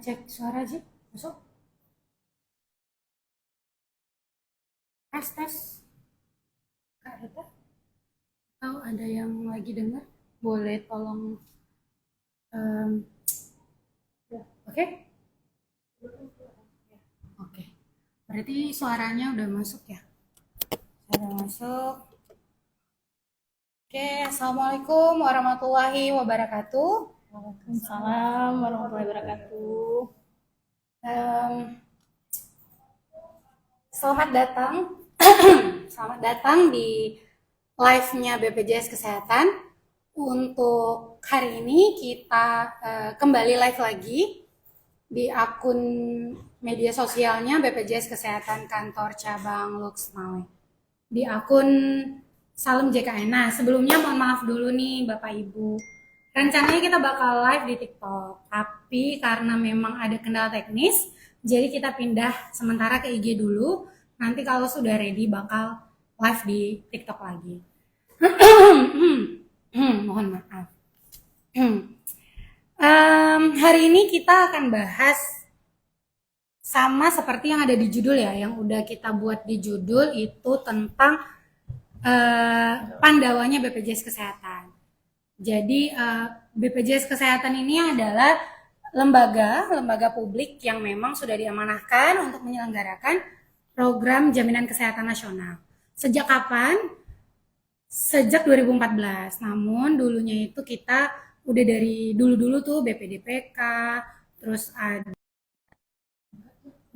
Cek suara aja, masuk. Tes, tes. Kak Rita, tahu ada yang lagi dengar? Boleh tolong, em, oke? Oke. Berarti suaranya udah masuk ya? Sudah masuk. Oke, Assalamualaikum warahmatullahi wabarakatuh. Waalaikumsalam warahmatullahi wabarakatuh. Em, Selamat datang, selamat datang di live-nya BPJS Kesehatan. Untuk hari ini kita kembali live lagi di akun media sosialnya BPJS Kesehatan Kantor Cabang Luxmawe. Di akun Salam JKN. Nah, sebelumnya mohon maaf dulu nih Bapak Ibu. Rencananya kita bakal live di TikTok, tapi karena memang ada kendala teknis, jadi kita pindah sementara ke IG dulu. Nanti kalau sudah ready bakal live di TikTok lagi. Mohon maaf. Hari ini kita akan bahas sama seperti yang ada di judul ya, yang udah kita buat di judul itu tentang pandawanya BPJS Kesehatan. Jadi BPJS Kesehatan ini adalah lembaga publik yang memang sudah diamanahkan untuk menyelenggarakan program jaminan kesehatan nasional. Sejak kapan? Sejak 2014. Namun dulunya itu kita udah dari dulu-dulu tuh BPDPK, terus ada.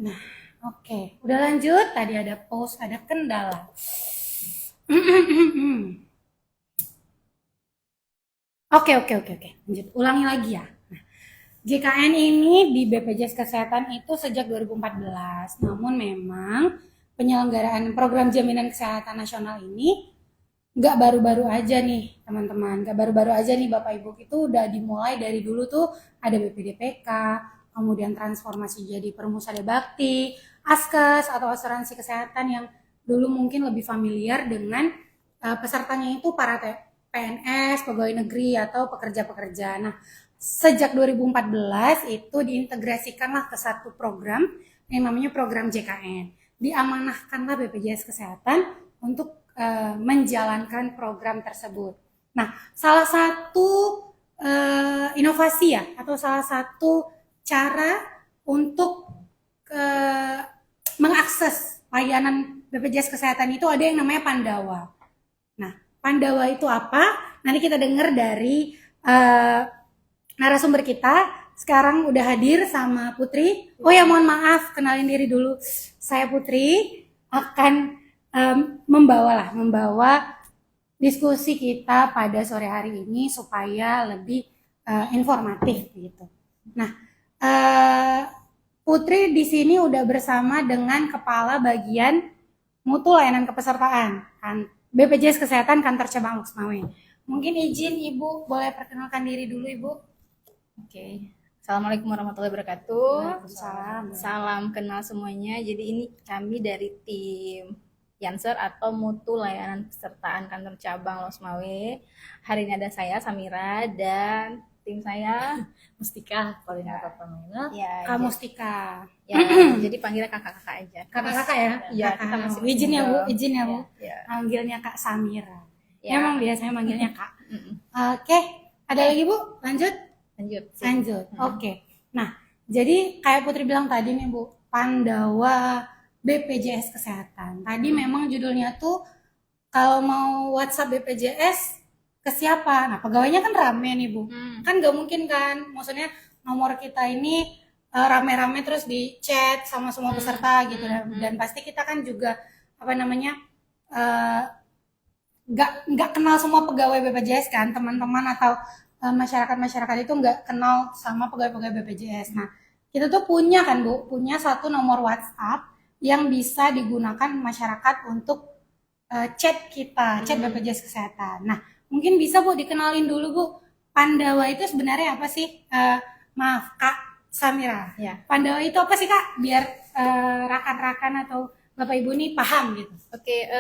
Nah, oke. Udah lanjut. Tadi ada pause, ada kendala. Oke. Lanjut. Ulangi lagi ya. Nah, JKN ini di BPJS Kesehatan itu sejak 2014. Namun memang penyelenggaraan program jaminan kesehatan nasional ini nggak baru-baru aja nih teman-teman, nggak baru-baru aja nih Bapak Ibu, itu udah dimulai dari dulu tuh ada BPDPK, kemudian transformasi jadi Permusada Bakti, Askes atau asuransi kesehatan yang dulu mungkin lebih familiar dengan pesertanya itu para PNS, pegawai negeri atau pekerja-pekerja. Nah, sejak 2014 itu diintegrasikanlah ke satu program yang namanya program JKN. Diamanahkanlah BPJS Kesehatan untuk menjalankan program tersebut. Nah, salah satu inovasi ya, atau salah satu cara untuk mengakses layanan BPJS Kesehatan itu ada yang namanya Pandawa. Nah, Pandawa itu apa? Nanti kita dengar dari narasumber kita. Sekarang udah hadir sama Putri. Oh ya, mohon maaf, kenalin diri dulu. Saya Putri, akan membawa diskusi kita pada sore hari ini supaya lebih informatif gitu. Nah, Putri di sini udah bersama dengan Kepala Bagian Mutu Layanan Kepesertaan BPJS Kesehatan Kantor Cabang Luxmawe. Mungkin izin Ibu boleh perkenalkan diri dulu Ibu. Oke. Assalamualaikum warahmatullahi wabarakatuh. Waalaikumsalam. Salam kenal semuanya. Jadi ini kami dari tim Yanser atau Mutu Layanan Pesertaan Kantor Cabang Losmawe. Hari ini ada saya Samira dan tim saya Mustika, koordinator pemina. ya. Kak Mustika. Ya, jadi panggilnya kakak-kakak aja. Kakak-kakak ya? Iya, Kakak. kita masih Izin ya Bu, single. izin ya Bu. Ya. Manggilnya Kak Samira. Ya. Emang biasanya manggilnya Kak. Oke, ada lagi Bu? Lanjut? Lanjut. Oke. Nah, jadi kayak Putri bilang tadi nih Bu, Pandawa BPJS Kesehatan. Tadi memang judulnya tuh kalau mau WhatsApp BPJS ke siapa? Nah, pegawainya kan rame nih Bu. Kan nggak mungkin kan, maksudnya nomor kita ini rame-rame terus di chat sama semua peserta gitu. Dan pasti kita kan juga apa namanya nggak kenal semua pegawai BPJS kan, teman-teman atau masyarakat itu nggak kenal sama pegawai-pegawai BPJS. Nah, kita tuh punya kan Bu, punya satu nomor WhatsApp yang bisa digunakan masyarakat untuk chat kita, chat BPJS Kesehatan. Nah, mungkin bisa Bu dikenalin dulu Bu, Pandawa itu sebenarnya apa sih? Maaf Kak Samira. Ya. Pandawa itu apa sih Kak? Biar rakan-rakan atau Bapak Ibu nih paham gitu. Oke,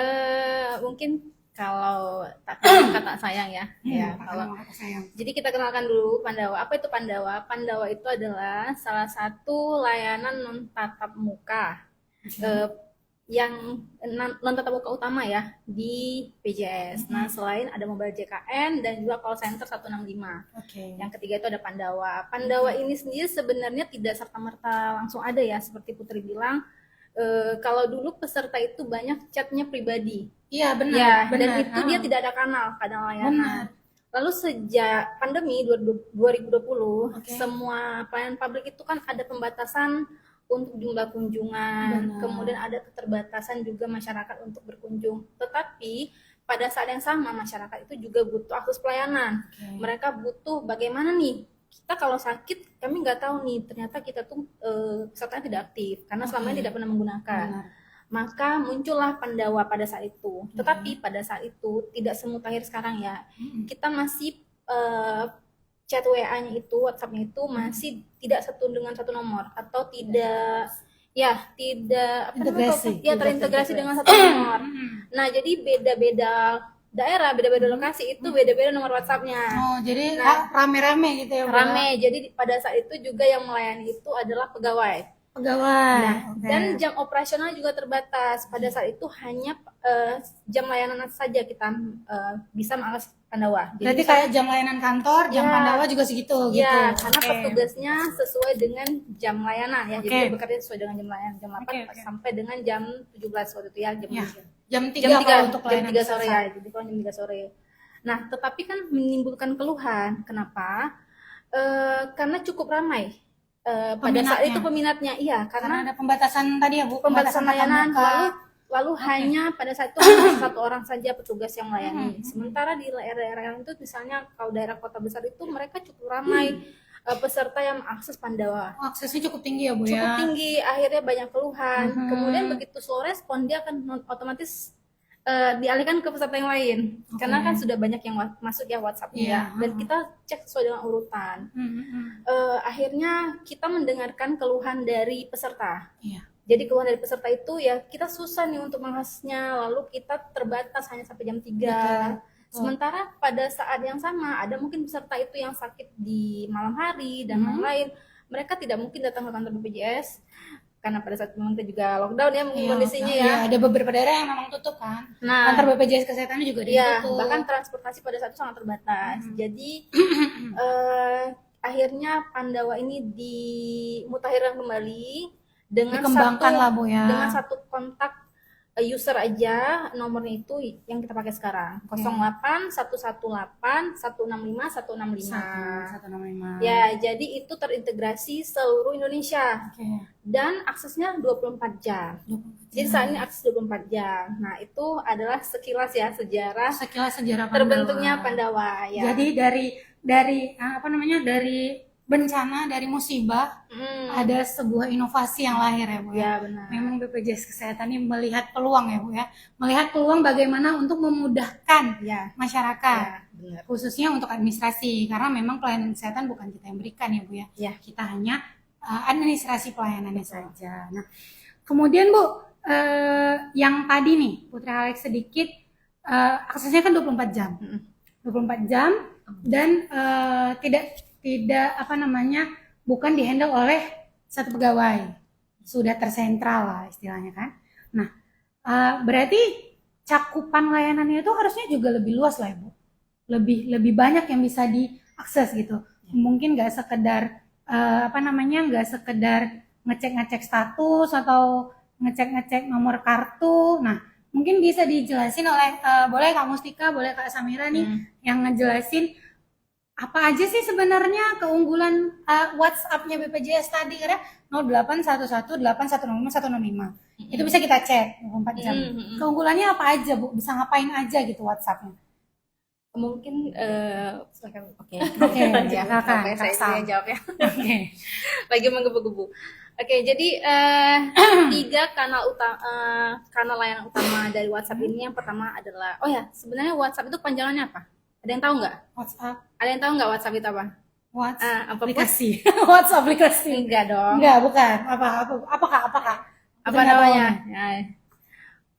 mungkin kalau tak kenal kata sayang ya. Ya, Pak kalau Kenal Kata Sayang. jadi kita kenalkan dulu Pandawa. Apa itu Pandawa? Pandawa itu adalah salah satu layanan non tatap muka eh, yang non tatap muka utama ya di PJS. Nah, selain ada mobile JKN dan juga call center 165. Oke. Yang ketiga itu ada Pandawa. Pandawa ini sendiri sebenarnya tidak serta-merta langsung ada ya, seperti Putri bilang. Kalau dulu peserta itu banyak chatnya pribadi. Iya benar. Ya, benar. dan itu dia tidak ada kanal layanan. Lalu sejak pandemi 2020, Oke. semua pelayanan publik itu kan ada pembatasan untuk jumlah kunjungan, Benar. kemudian ada keterbatasan juga masyarakat untuk berkunjung. Tetapi pada saat yang sama masyarakat itu juga butuh akses pelayanan. Oke. Mereka butuh bagaimana nih? Kita kalau sakit, kami nggak tahu nih, ternyata kita tuh pesertanya tidak aktif karena selama ini tidak pernah menggunakan. Benar. Maka muncullah Pandawa pada saat itu. Tetapi pada saat itu tidak semutakhir sekarang ya. Kita masih chat WA-nya itu, WhatsApp-nya itu masih tidak satu dengan satu nomor atau tidak tidak Integrasi. ya terintegrasi dengan satu nomor. Nah, jadi beda-beda daerah, beda-beda lokasi itu beda-beda nomor WhatsApp-nya. Oh, jadi Nah, rame-rame gitu ya, Bu? Rame. Jadi pada saat itu juga yang melayani itu adalah pegawai. Pegawai. Nah, Oke. dan jam operasional juga terbatas. Pada saat itu hanya jam layanan saja kita bisa mengakses Pandawa. Jadi Berarti kayak jam layanan kantor, jam Ya. Pandawa juga segitu gitu. ya, karena Oke. petugasnya sesuai dengan jam layanan ya. Jadi Oke. dia bekerja sesuai dengan jam layanan jam 8 Oke. sampai dengan jam 17 waktu itu ya, jam Ya. 3. Jam 3 Jam 3, kalau untuk jam layanan 3 sore selesai. ya. Jadi kalau jam 3 sore. Nah, tetapi kan menimbulkan keluhan. Kenapa? Karena cukup ramai. Pada saat Peminatnya. itu peminatnya, iya, Karena karena ada pembatasan tadi ya, Bu. pembatasan tatap layanan muka. lalu hanya pada saat itu hanya satu orang saja petugas yang melayani. Sementara di daerah-daerah itu misalnya kalau daerah kota besar itu mereka cukup ramai peserta yang mengakses Pandawa. Oh, aksesnya cukup tinggi ya, Bu Cukup ya. tinggi, akhirnya banyak keluhan. Kemudian begitu slow respon dia akan otomatis dialihkan ke peserta yang lain. Karena kan sudah banyak yang masuk ya WhatsApp-nya Iya, ya. Dan kita cek sesuai dengan urutan. Akhirnya kita mendengarkan keluhan dari peserta. Iya. Jadi keluhan dari peserta itu ya kita susah nih untuk mengaksesnya, lalu kita terbatas hanya sampai jam 3. Sementara pada saat yang sama ada mungkin peserta itu yang sakit di malam hari dan lain-lain. Mereka tidak mungkin datang ke kantor BPJS karena pada saat memang kita juga lockdown ya mungkin kondisinya ya. Iya, ada beberapa daerah yang memang tutup kan. Nah, Kantor BPJS Kesehatannya juga iya, ditutup. bahkan transportasi pada saat itu sangat terbatas. Jadi akhirnya Pandawa ini dimutakhirkan kembali dengan Dikembangkan lah, Bu ya. dengan satu kontak user aja, nomornya itu yang kita pakai sekarang 08 118 165 165. 165. Ya, jadi itu terintegrasi seluruh Indonesia Oke. dan aksesnya 24 jam. 24 Jadi saat ini akses 24 jam. Nah, itu adalah sekilas ya sejarah Sekilas sejarah Pandawa. terbentuknya Pandawa ya. Jadi dari apa namanya, dari bencana, dari musibah, ada sebuah inovasi yang lahir ya, Bu ya. Ya, benar. Memang BPJS Kesehatan ini melihat peluang ya, Bu ya. Melihat peluang bagaimana untuk memudahkan Ya, masyarakat, ya, benar. khususnya untuk administrasi, karena memang pelayanan kesehatan bukan kita yang berikan ya, Bu ya. Ya. Kita hanya administrasi pelayanannya saja. Nah, kemudian Bu, yang tadi nih Putri Alex sedikit, aksesnya kan 24 jam. 24 jam dan tidak apa namanya, bukan dihandle oleh satu pegawai, sudah tersentral lah istilahnya kan. Nah, berarti cakupan layanannya itu harusnya juga lebih luas lah ya, Bu, lebih banyak yang bisa diakses gitu. Mungkin nggak sekedar apa namanya, nggak sekedar ngecek status atau ngecek nomor kartu. Nah, mungkin bisa dijelasin oleh boleh Kak Mustika, boleh Kak Samira nih yang ngejelasin apa aja sih sebenarnya keunggulan WhatsApp-nya BPJS tadi, karena 08118165 itu bisa kita cek 24 jam. Keunggulannya apa aja, Bu? Bisa ngapain aja gitu WhatsApp-nya? Mungkin silakan. Oke. Oke, Ya, silakan, oke, Kak Sam. saya jawab ya. Oke. Lagi menggebu-gebu. Oke, jadi 3 kanal layanan utama dari WhatsApp ini. Yang pertama adalah, sebenarnya WhatsApp itu panjangannya apa? Ada yang tahu nggak? WhatsApp. Ada yang tahu nggak WhatsApp itu apa? Aplikasi. WhatsApp aplikasi. Enggak dong. Enggak, bukan. Apakah? Apa namanya? Ya.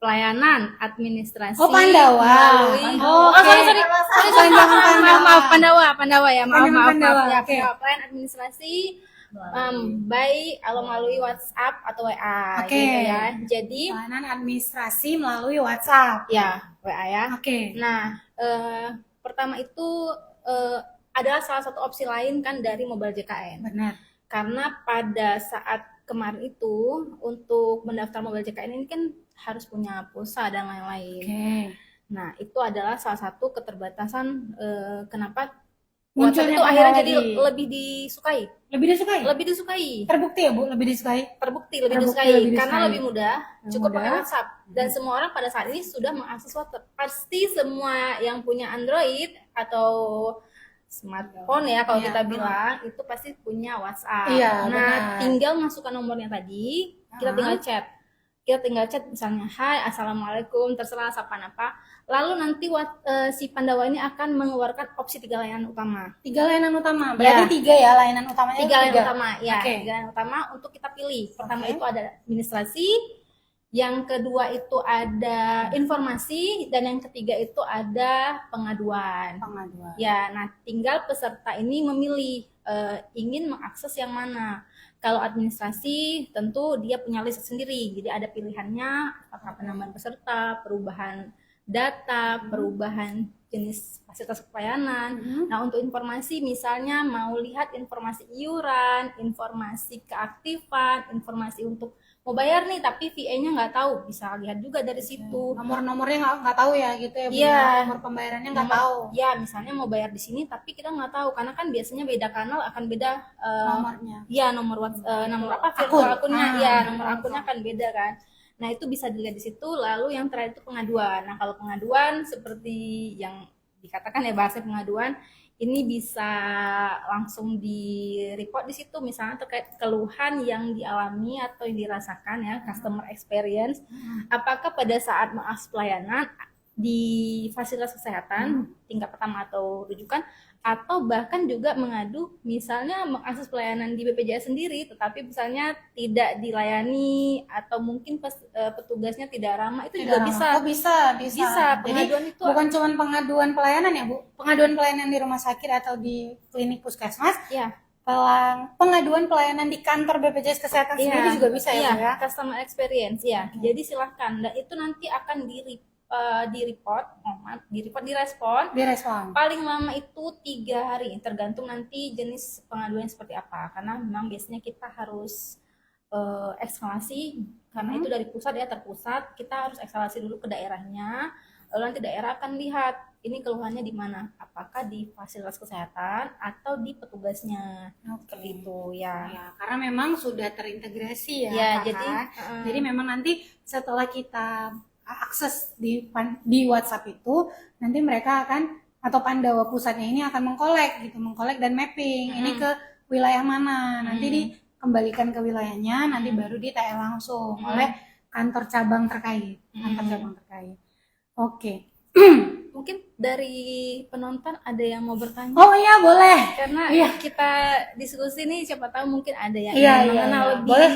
pelayanan administrasi Oh, Pandawa. melalui Oh, oke. maaf Pandawa ya maaf Pandawa, ya oke. pelayanan administrasi melalui WhatsApp atau WA Oke. gitu ya. Jadi Pelayanan administrasi melalui WhatsApp. ya WA ya. Oke. Nah, pertama itu adalah salah satu opsi lain kan dari Mobile JKN. Benar. Karena pada saat kemarin itu untuk mendaftar Mobile JKN ini kan harus punya pulsa dan lain-lain. Oke. Nah, itu adalah salah satu keterbatasan kenapa Munculnya WhatsApp itu akhirnya jadi teknologi. lebih disukai. Lebih disukai? Lebih disukai. Terbukti ya, Bu? Lebih disukai? Terbukti lebih Terbukti disukai lebih karena disukai. lebih mudah, Lebih cukup mudah. pakai WhatsApp dan semua orang pada saat ini sudah mengakses WhatsApp. Pasti semua yang punya Android atau smartphone ya kalau Iya. kita bilang itu pasti punya WhatsApp. Iya, Nah, benar. tinggal masukkan nomornya tadi, kita tinggal chat. Kita tinggal chat misalnya, "Hai, assalamualaikum," terserah sapaan apa. Lalu nanti si Pandawa ini akan mengeluarkan opsi 3 layanan utama. 3 layanan utama. Berarti 3 ya layanan utamanya. 3 layanan utama, ya. Oke. 3 layanan utama untuk kita pilih. Pertama Oke. itu ada administrasi, yang kedua itu ada informasi, dan yang ketiga itu ada pengaduan. Pengaduan. Ya, nah tinggal peserta ini memilih ingin mengakses yang mana. Kalau administrasi tentu dia punya list sendiri, jadi ada pilihannya apakah penambahan peserta, perubahan data, perubahan jenis fasilitas pelayanan. Nah, untuk informasi misalnya mau lihat informasi iuran, informasi keaktifan, informasi untuk mau bayar nih tapi VA-nya nggak tahu, bisa lihat juga dari situ. Nomor-nomornya nggak tahu ya gitu ya, Bu? Iya. Nomor pembayarannya nggak tahu. Ya, misalnya mau bayar di sini tapi kita nggak tahu karena kan biasanya beda kanal akan beda Nomornya. ya nomor nomor apa Akun. virtual akunnya ya nomor nomor akunnya akan beda kan. Nah, itu bisa dilihat di situ. Lalu yang terakhir itu pengaduan. Nah, kalau pengaduan seperti yang dikatakan ya bahasa pengaduan ini bisa langsung di report di situ misalnya terkait keluhan yang dialami atau yang dirasakan ya customer experience. Apakah pada saat mengakses pelayanan di fasilitas kesehatan tingkat pertama atau rujukan atau bahkan juga mengadu misalnya mengakses pelayanan di BPJS sendiri tetapi misalnya tidak dilayani atau mungkin petugasnya tidak ramah, itu juga bisa. Oh, bisa. Bisa. Pengaduan Jadi, itu bukan cuma pengaduan pelayanan ya, Bu? Pengaduan pelayanan di rumah sakit atau di klinik puskesmas, ya. pengaduan pelayanan di kantor BPJS Kesehatan sendiri juga bisa ya, Bu ya? Customer experience ya. Jadi silahkan dan itu nanti akan direspon Direspon. paling lama itu 3 hari tergantung nanti jenis pengaduan seperti apa karena memang biasanya kita harus ekskalasi karena itu dari pusat ya terpusat, kita harus ekskalasi dulu ke daerahnya, lalu nanti daerah akan lihat ini keluhannya di mana, apakah di fasilitas kesehatan atau di petugasnya. Seperti itu ya. Ya, karena memang sudah terintegrasi ya, Ya, Kakak. Jadi memang nanti setelah kita akses di WhatsApp itu, nanti mereka akan atau Pandawa pusatnya ini akan mengkolek dan mapping ini ke wilayah mana. Nanti dikembalikan ke wilayahnya, nanti baru di-TL langsung oleh kantor cabang terkait. Oke. Mungkin dari penonton ada yang mau bertanya. Oh iya, boleh. Karena Iya. kita diskusi nih siapa tahu mungkin ada yang Iya, ingin mengenal iya. lebih Boleh.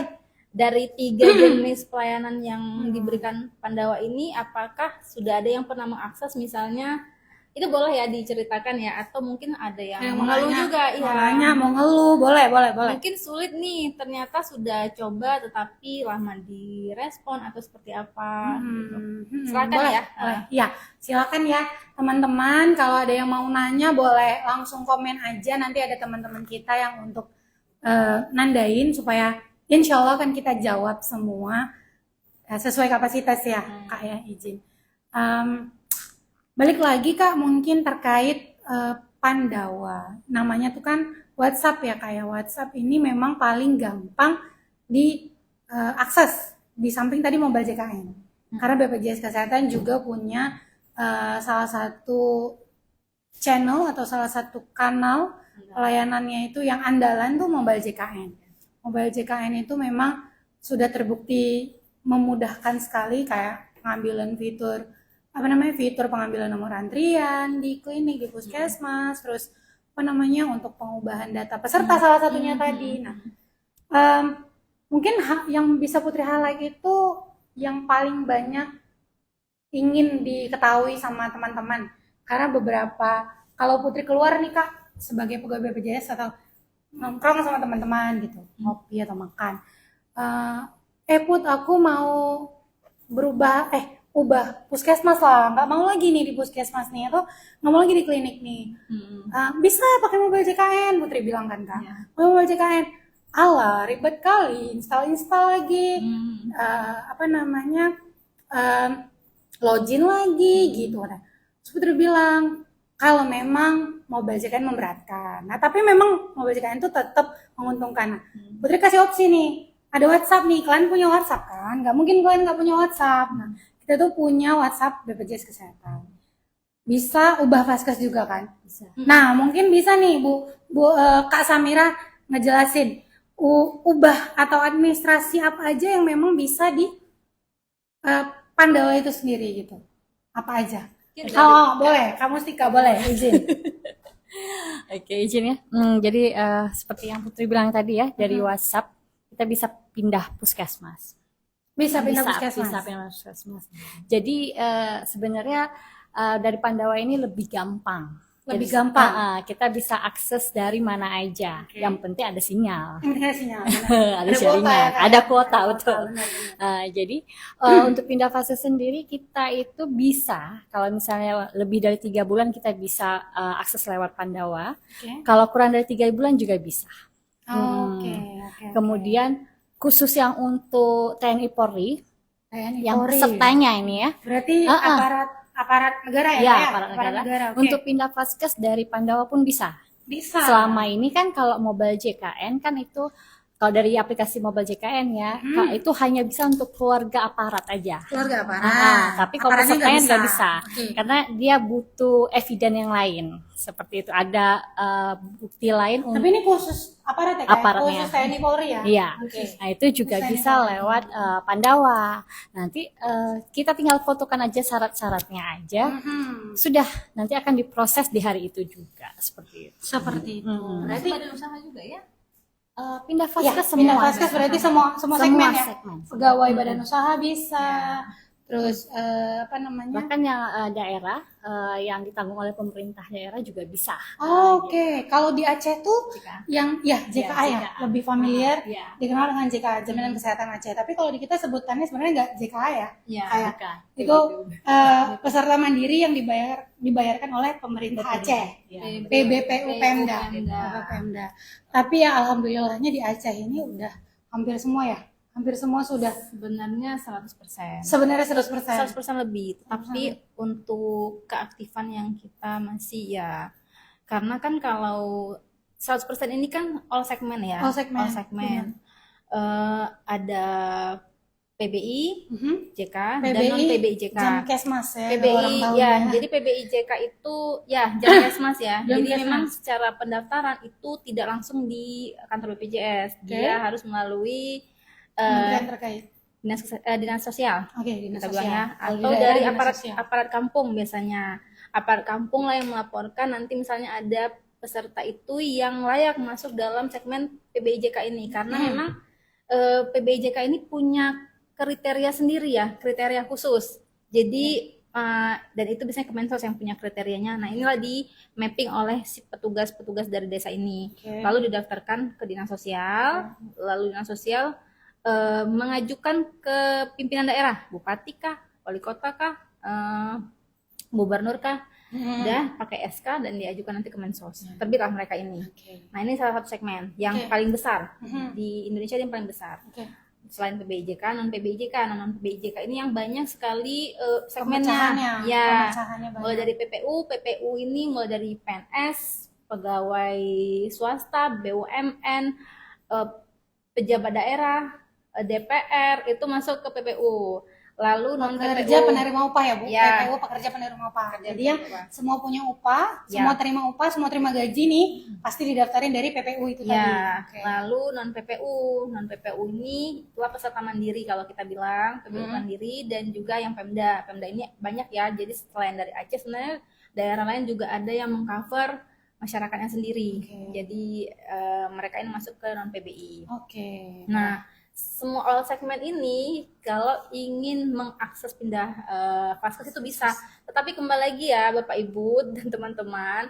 dari 3 jenis pelayanan yang diberikan Pandawa ini, apakah sudah ada yang pernah mengakses misalnya, itu boleh ya diceritakan ya, atau mungkin ada yang Yang mengeluh mau nanya, juga mau ngeluh, boleh. mungkin sulit nih ternyata sudah coba tetapi lama direspon atau seperti apa gitu. Silakan boleh, ya. boleh. Ya, silakan ya teman-teman, kalau ada yang mau nanya boleh langsung komen aja, nanti ada teman-teman kita yang untuk nandain supaya insya Allah kan kita jawab semua sesuai kapasitas ya, Kak ya, izin. Balik lagi Kak, mungkin terkait Pandawa, namanya tuh kan WhatsApp ya Kak ya. WhatsApp ini memang paling gampang diakses di samping tadi Mobile JKN. Karena BPJS Kesehatan juga punya salah satu channel atau salah satu kanal pelayanannya itu yang andalan tuh Mobile JKN. Mobile JKN itu memang sudah terbukti memudahkan sekali kayak pengambilan fitur pengambilan nomor antrian di klinik, di puskesmas, terus untuk pengubahan data peserta salah satunya tadi. Nah, mungkin yang bisa Putri highlight itu yang paling banyak ingin diketahui sama teman-teman. Karena beberapa, kalau Putri keluar nih Kak, sebagai pegawai BPJS atau nongkrong sama teman-teman gitu, ngopi atau makan. Put, aku mau berubah, ubah puskesmas lah, nggak mau lagi nih di puskesmas nih, atau nggak mau lagi di klinik nih. Bisa pakai mobil JKN, Putri bilang kan Kak. Mobil JKN, alah ribet kali, install lagi, apa namanya, login lagi gitu. Nah, terus Putri bilang, kalau memang mobil JKN memberatkan, nah tapi memang mobil JKN itu tetap menguntungkan. Nah, Putri kasih opsi nih, ada WhatsApp nih, kalian punya WhatsApp kan? Nggak mungkin kalian nggak punya WhatsApp. Nah, kita tuh punya WhatsApp BPJS Kesehatan. Bisa ubah Vaskes juga kan? Bisa. Nah, mungkin bisa nih Kak Samira ngejelasin ubah atau administrasi apa aja yang memang bisa di Pandawa itu sendiri gitu. Apa aja? Boleh. Kamu Stika boleh izin. Oke, izin ya. Jadi seperti yang Putri bilang tadi ya, dari WhatsApp kita bisa pindah puskesmas. Bisa pindah puskesmas. Bisa pindah puskesmas. Jadi sebenarnya dari Pandawa ini lebih gampang. Lebih Jadi, gampang. kita bisa akses dari mana aja. Yang penting ada sinyal. Ada sinyal. Ada jaringan, ada kuota, betul. Benar. Jadi untuk pindah fase sendiri kita itu bisa, kalau misalnya lebih dari 3 bulan kita bisa akses lewat Pandawa. Kalau kurang dari 3 bulan juga bisa. Oke. Kemudian khusus yang untuk TNI Polri, yang Polri. pesertanya ini ya. Berarti aparat negara ya? Ya, Kak? aparat negara. Oke. Untuk pindah vaskes dari Pandawa pun bisa. Bisa. Selama ini kan kalau mobile JKN kan itu, kalau dari aplikasi mobile JKN ya, itu hanya bisa untuk keluarga aparat aja. Keluarga aparat. Tapi kalau Aparatnya pesertanya nggak bisa, Oke. karena dia butuh eviden yang lain. Seperti itu, ada bukti lain Tapi untuk ini khusus aparat ya? Kak? Aparatnya. Khusus TNI Polri ya? Iya. Oke. Nah, itu juga Khusus bisa TNI Polri. lewat Pandawa. Nanti kita tinggal fotokan aja syarat-syaratnya aja. Sudah, nanti akan diproses di hari itu juga, seperti itu. Seperti itu. Berarti Badan usaha juga ya? Pindah ya, vaskes semua. pindah Vaskes berarti semua segmen ya. segmen. Pegawai badan usaha bisa. Terus apa namanya? Bahkan yang daerah yang ditanggung oleh pemerintah daerah juga bisa. Oke. Kalau di Aceh tuh yang JKA ya, JKA. lebih familiar Iya. dikenal dengan JKA, Jaminan Kesehatan Aceh. Tapi kalau di kita sebutannya sebenarnya nggak JKA ya. Iya. Kayak Bukan. itu peserta mandiri yang dibayarkan oleh pemerintah Aceh. Ya. PBPU Pemda. Pemda. Pemda. Tapi ya alhamdulillahnya di Aceh ini udah hampir semua ya. Hampir semua sudah. Sebenarnya 100%. Sebenarnya 100%. 100% lebih, tapi untuk keaktifan yang kita masih ya, karena kan kalau 100% ini kan all segmen ya, All segmen. Ada PBI, JK, dan PBI, non PBI JK. Jamkesmas ya. orang PBI tahunya. ya, jadi PBI JK itu ya Jamkesmas ya. Jadi Jamkesmas. memang secara pendaftaran itu tidak langsung di kantor BPJS, dia harus melalui Kementerian terkait. dinas sosial. Oke, dinas Kita sosial. bilang ya, Kalau di atau daerah, dari dinas sosial. aparat kampung biasanya. Aparat kampung lah yang melaporkan nanti misalnya ada peserta itu yang layak masuk dalam segmen PBIJK ini, karena memang PBIJK ini punya kriteria sendiri ya, kriteria khusus. Jadi dan itu biasanya Kemensos yang punya kriterianya. Nah, inilah di mapping oleh si petugas-petugas dari desa ini. Lalu didaftarkan ke dinas sosial, lalu dinas sosial mengajukan ke pimpinan daerah, bupati kah, wali kota kah, gubernur kah, udah pakai SK dan diajukan nanti ke Mensos. Terbitlah mereka ini. Nah, ini salah satu segmen yang paling besar di Indonesia, yang paling besar. Selain PBIJK, non PBIJK, non PBIJK ini yang banyak sekali segmennya. Ya, mulai dari PPU ini mulai dari PNS, pegawai swasta, BUMN, pejabat daerah, DPR itu masuk ke PPU. Lalu non pekerja PPU penerima upah ya Bu. Ya. PPU pekerja penerima upah. Jadi yang semua punya upah, semua terima upah, semua terima gaji nih pasti didaftarin dari PPU itu tadi. ya. Lalu non PPU ini itulah peserta mandiri kalau kita bilang, PPU mandiri, dan juga yang Pemda ini banyak ya. Jadi selain dari Aceh sebenarnya daerah lain juga ada yang mengcover masyarakatnya sendiri. Jadi mereka ini masuk ke non PBI. Nah, semua all segmen ini kalau ingin mengakses pindah vaskes itu bisa. Tetapi kembali lagi ya Bapak Ibu dan teman-teman,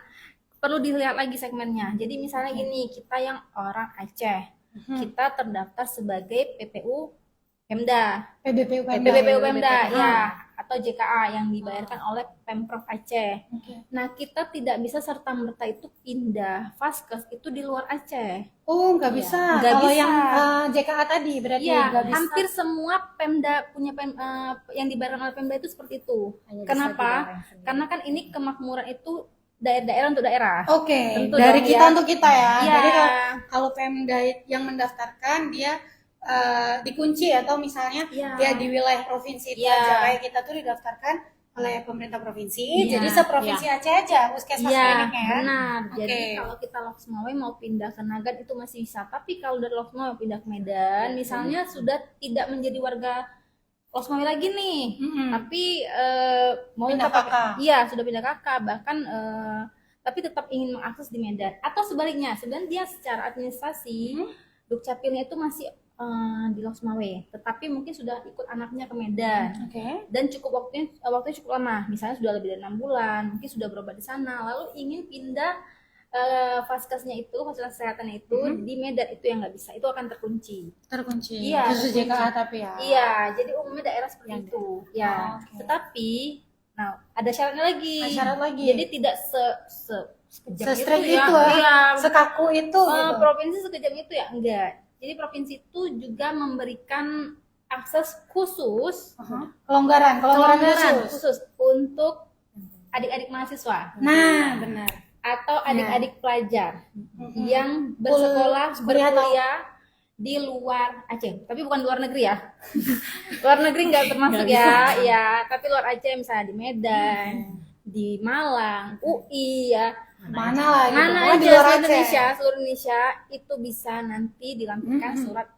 perlu dilihat lagi segmennya. Jadi misalnya gini, kita yang orang Aceh, kita terdaftar sebagai PPU Pemda, PBPU PPPU Pemda Pemda ya, ya, atau JKA yang dibayarkan oleh Pemprov Aceh. Oke. Nah, kita tidak bisa serta-merta itu pindah vaskes itu di luar Aceh. Oh, nggak bisa. Nggak Kalau bisa. yang JKA tadi berarti Iya, nggak bisa. hampir semua Pemda punya yang dibayarkan oleh Pemda itu seperti itu. Hanya bisa Kenapa? dibayarkan sendiri. Karena kan ini kemakmuran itu daerah untuk daerah. Oke, Tentu dari dong, kita ya. untuk kita ya. Iya. Jadi kalau Pemda yang mendaftarkan dia dikunci atau misalnya Iya. dia di wilayah provinsi itu Iya. aja, kayak kita tuh didaftarkan oleh pemerintah provinsi. Iya. Jadi seprovinsi Aceh aja puskesmas Iya, kliniknya ya. benar. Oke. Jadi kalau kita Loksmawe mau pindah ke Nagan itu masih bisa. Tapi kalau dari Loksmawe mau pindah ke Medan, misalnya sudah tidak menjadi warga Loksmawe lagi nih, tapi mau Pindah tetap, kakak. iya sudah pindah kakak, bahkan tapi tetap ingin mengakses di Medan. Atau sebaliknya, sebenarnya dia secara administrasi Dukcapilnya itu masih di Loksmawe, tetapi mungkin sudah ikut anaknya ke Medan. Oke. Dan waktunya cukup lama, misalnya sudah lebih dari 6 bulan, mungkin sudah berobat di sana, lalu ingin pindah vaskesnya itu, fasilitas kesehatannya itu di Medan, itu yang nggak bisa, itu akan terkunci. Terkunci. Iya, Khusus terkunci. JKA tapi ya. Iya, jadi umumnya daerah seperti itu. Ya, Oh, oke. tetapi, nah ada syaratnya lagi. Ada syarat lagi. Jadi tidak sekejam Se-strict ya. itu ya. Iya, Sekaku itu gitu. provinsi sekejam itu ya enggak. Jadi provinsi itu juga memberikan akses khusus, Kelonggaran khusus untuk adik-adik mahasiswa Nah, benar. atau adik-adik pelajar yang bersekolah kuliah berkuliah di luar Aceh, tapi bukan luar negeri ya. Luar negeri nggak termasuk ya, ya. Tapi luar Aceh misalnya di Medan, di Malang, UI ya. Mana lah gitu. Mana Pokoknya aja di luar seluruh Aceh. seluruh Indonesia itu bisa nanti dilampirkan surat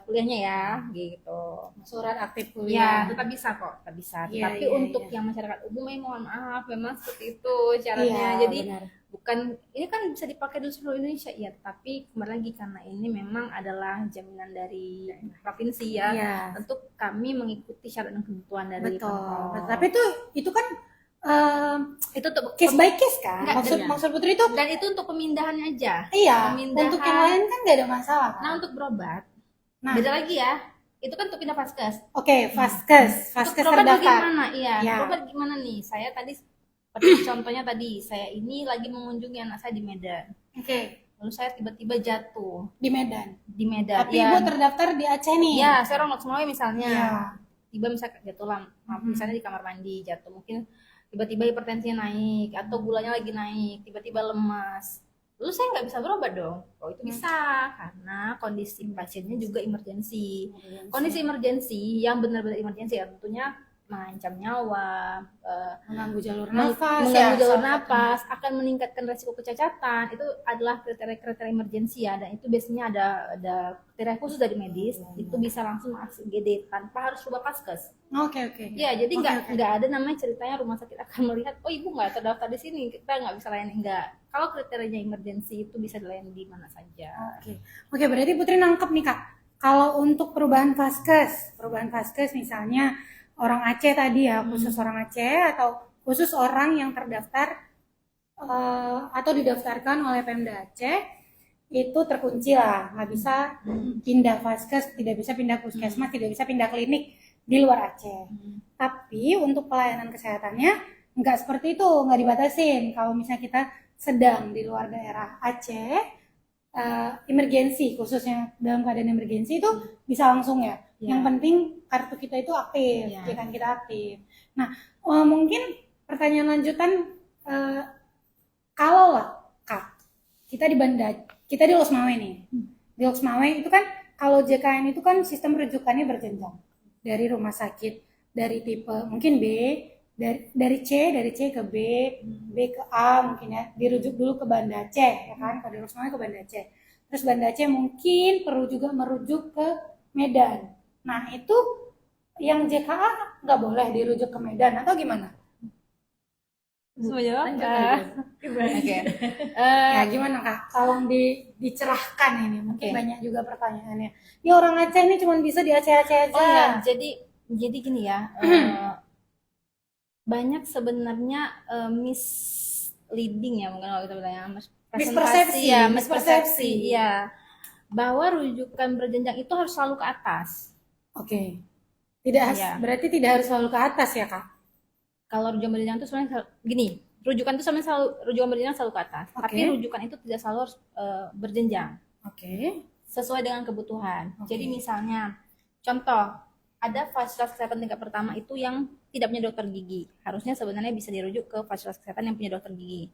kuliahnya ya, gitu. Surat aktif Ya, kuliah. tetap bisa kok, tetap bisa. Iya, Tapi iya, untuk iya. yang masyarakat umum, mohon maaf, memang seperti itu syaratnya. Iya, Jadi benar. bukan ini kan bisa dipakai di seluruh Indonesia ya, tapi kembali lagi karena ini memang adalah jaminan dari provinsi ya. Iya. Tentu kami mengikuti syarat dan ketentuan dari Betul. Pemprov. Tapi itu kan Itu untuk case by case kan. Enggak, Maksud Putri itu dan itu untuk pemindahannya aja. iya. Pemindahan. Untuk yang lain kan nggak ada masalah kan. Nah, untuk berobat Nah, beda lagi ya. Itu kan untuk pindah vaskes. oke, vaskes Untuk berobat terdaftar. gimana? Iya, Ya. berobat gimana nih? Saya tadi seperti contohnya tadi, saya ini lagi mengunjungi anak saya di Medan. Oke, Lalu saya tiba-tiba jatuh di Medan. di Medan. Tapi ibu terdaftar di Aceh nih. Iya, saya orang Loksmawe misalnya. Iya. Tiba misalnya jatuh lah, misalnya di kamar mandi jatuh, mungkin tiba-tiba hipertensinya naik atau gulanya lagi naik, tiba-tiba lemas. Lalu saya nggak bisa berobat dong. Oh itu bisa karena kondisi pasiennya juga emergensi. Kondisi emergensi yang benar-benar emergensi ya tentunya mengancam nyawa, Mengganggu jalur meng- nafas. mengganggu ya, jalur salah napas, akan meningkatkan resiko kecacatan. Itu adalah kriteria-kriteria emergensi ya, dan itu biasanya ada kriteria khusus dari medis. Itu bisa langsung akses IGD tanpa harus rubah vaskes. satunya. Oke. Ya, jadi Oke, nggak ada namanya ceritanya rumah sakit akan melihat, oh ibu nggak terdaftar di sini, kita nggak bisa layani, enggak. Kalau kriterianya emergensi itu bisa dilayani di mana saja. Oke, berarti Putri nangkep nih Kak. Kalau untuk perubahan vaskes misalnya orang Aceh tadi ya, khusus orang Aceh atau khusus orang yang terdaftar atau didaftarkan oleh Pemda Aceh itu terkunci lah, nggak bisa pindah vaskes, tidak bisa pindah puskesmas, tidak bisa pindah klinik di luar Aceh. Tapi untuk pelayanan kesehatannya nggak seperti itu, nggak dibatasin. Kalau misalnya kita sedang di luar daerah Aceh, emergensi khususnya dalam keadaan emergensi itu bisa langsung ya. Yang penting kartu kita itu aktif, ya kan kita aktif. Nah, mungkin pertanyaan lanjutan, kalau lah Kak, kita di Loksmawe nih. Di Loksmawe itu kan kalau JKN itu kan sistem rujukannya berjenjang dari rumah sakit, dari tipe mungkin B, dari C ke B, B ke A mungkin ya, dirujuk dulu ke Banda Aceh ya kan, kalau di Loksmawe ke Banda Aceh. Terus Banda Aceh mungkin perlu juga merujuk ke Medan. Nah itu yang JKA nggak boleh dirujuk ke Medan atau gimana? Semua jawab? Lanjut, Ah, lanjut. Oke. Ya gimana Kak? Tolong dicerahkan ini. Mungkin Oke. banyak juga pertanyaannya. Ini orang Aceh ini cuma bisa di Aceh-Aceh aja. Oh ya, jadi gini ya. Banyak sebenarnya misleading ya, mungkin kalau kita bilang ya, Mispersepsi, ya, mispersepsi. mispersepsi, ya, bahwa rujukan berjenjang itu harus selalu ke atas. Oke. Tidak Iya. berarti tidak harus selalu ke atas ya Kak? Kalau rujukan berjenjang itu sebenarnya gini, rujukan itu sebenarnya selalu rujukan berjenjang selalu ke atas, Oke. tapi rujukan itu tidak selalu harus berjenjang, Oke. sesuai dengan kebutuhan. Oke. Jadi misalnya, contoh, ada fasilitas kesehatan tingkat pertama itu yang tidak punya dokter gigi. Harusnya sebenarnya bisa dirujuk ke fasilitas kesehatan yang punya dokter gigi,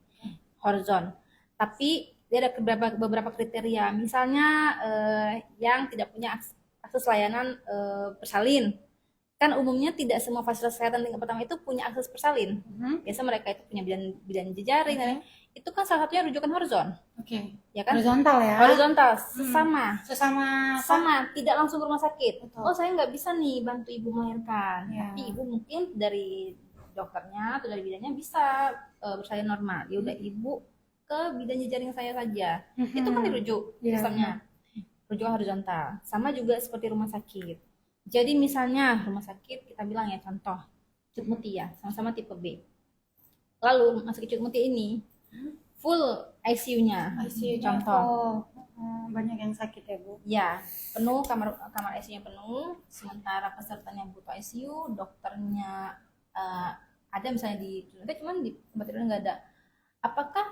horizon. Tapi dia ada beberapa kriteria. Misalnya yang tidak punya akses layanan bersalin. Kan umumnya tidak semua fasilitas kesehatan tingkat pertama itu punya akses bersalin. Biasa mereka itu punya bidan jejaring, dan itu kan salah satunya rujukan horizon. Oke. Ya kan? Horizontal ya. Horizontal, sesama. Sama. Tidak langsung ke rumah sakit. Betul. Oh, saya nggak bisa nih bantu ibu melahirkan, Ya. tapi ibu mungkin dari dokternya atau dari bidannya bisa bersalin normal. Ya udah ibu ke bidan jejaring saya saja. Itu kan dirujuk Iya, sistemnya. Rujukan horizontal. Sama juga seperti rumah sakit. Jadi misalnya rumah sakit kita bilang ya, contoh Cut Mutia sama-sama tipe B. Lalu rumah sakit Cut Mutia ini full ICU-nya. ICU-nya Contoh. banyak yang sakit ya Bu. Ya, penuh, kamar ICU-nya penuh, sementara pesertanya butuh ICU, dokternya ada misalnya di Cut Mutia, cuman di tempat tidurnya nggak ada. Apakah